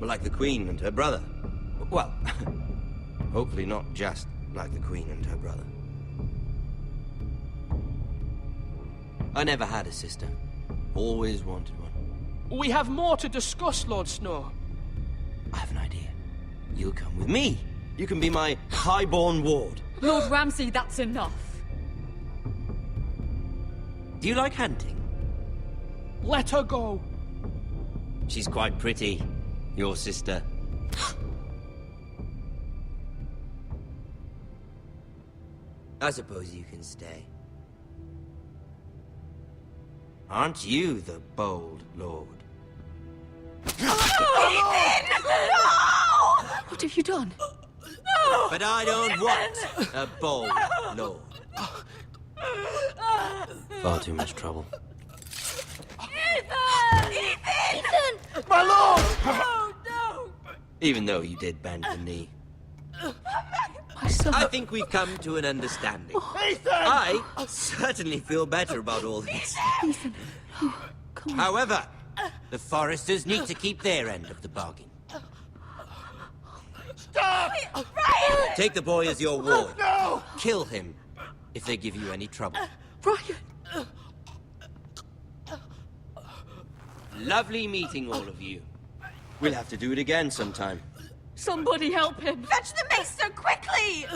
Well, like the Queen and her brother. Well, hopefully not just like the Queen and her brother. I never had a sister. Always wanted one. We have more to discuss, Lord Snow. I have an idea. You'll come with me. You can be my highborn ward. Lord Ramsay, that's enough. Do you like hunting? Let her go. She's quite pretty, your sister. I suppose you can stay. Aren't you the bold lord? Ethan! No! What have you done? No! But I don't want a bold lord. Far too much trouble. Ethan! Ethan! My lord! Oh, no! Even though you did bend the knee. My son. I think we've come to an understanding. Ethan! I certainly feel better about all this. Ethan. Oh, come on. However, the Forresters need to keep their end of the bargain. Stop! Ryan! Take the boy as your ward. No! Kill him if they give you any trouble. Ryan! Lovely meeting all of you. We'll have to do it again sometime. Somebody help him! Fetch the mace so quickly!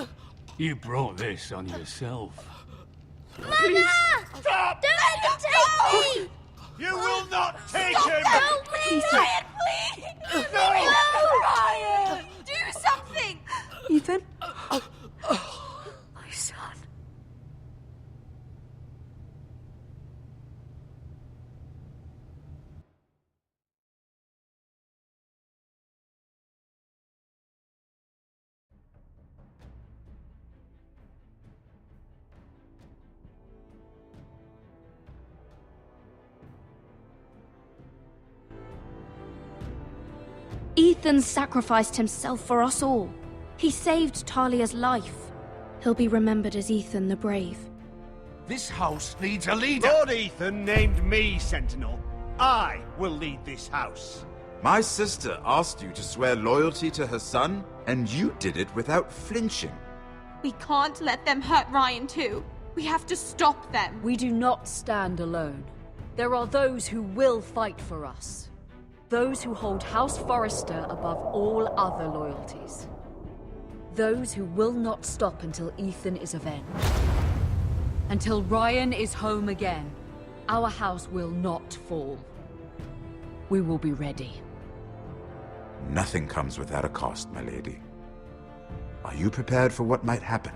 You brought this on yourself. Mama! Stop! Don't let him take me! You will not take Stop! him! Help me! Ryan, please! No! Ryan! Do something! Ethan? My son. Ethan sacrificed himself for us all. He saved Talia's life. He'll be remembered as Ethan the Brave. This house needs a leader. Lord Ethan named me Sentinel. I will lead this house. My sister asked you to swear loyalty to her son, and you did it without flinching. We can't let them hurt Ryan too. We have to stop them. We do not stand alone. There are those who will fight for us. Those who hold House Forrester above all other loyalties. Those who will not stop until Ethan is avenged. Until Ryan is home again, our house will not fall. We will be ready. Nothing comes without a cost, my lady. Are you prepared for what might happen?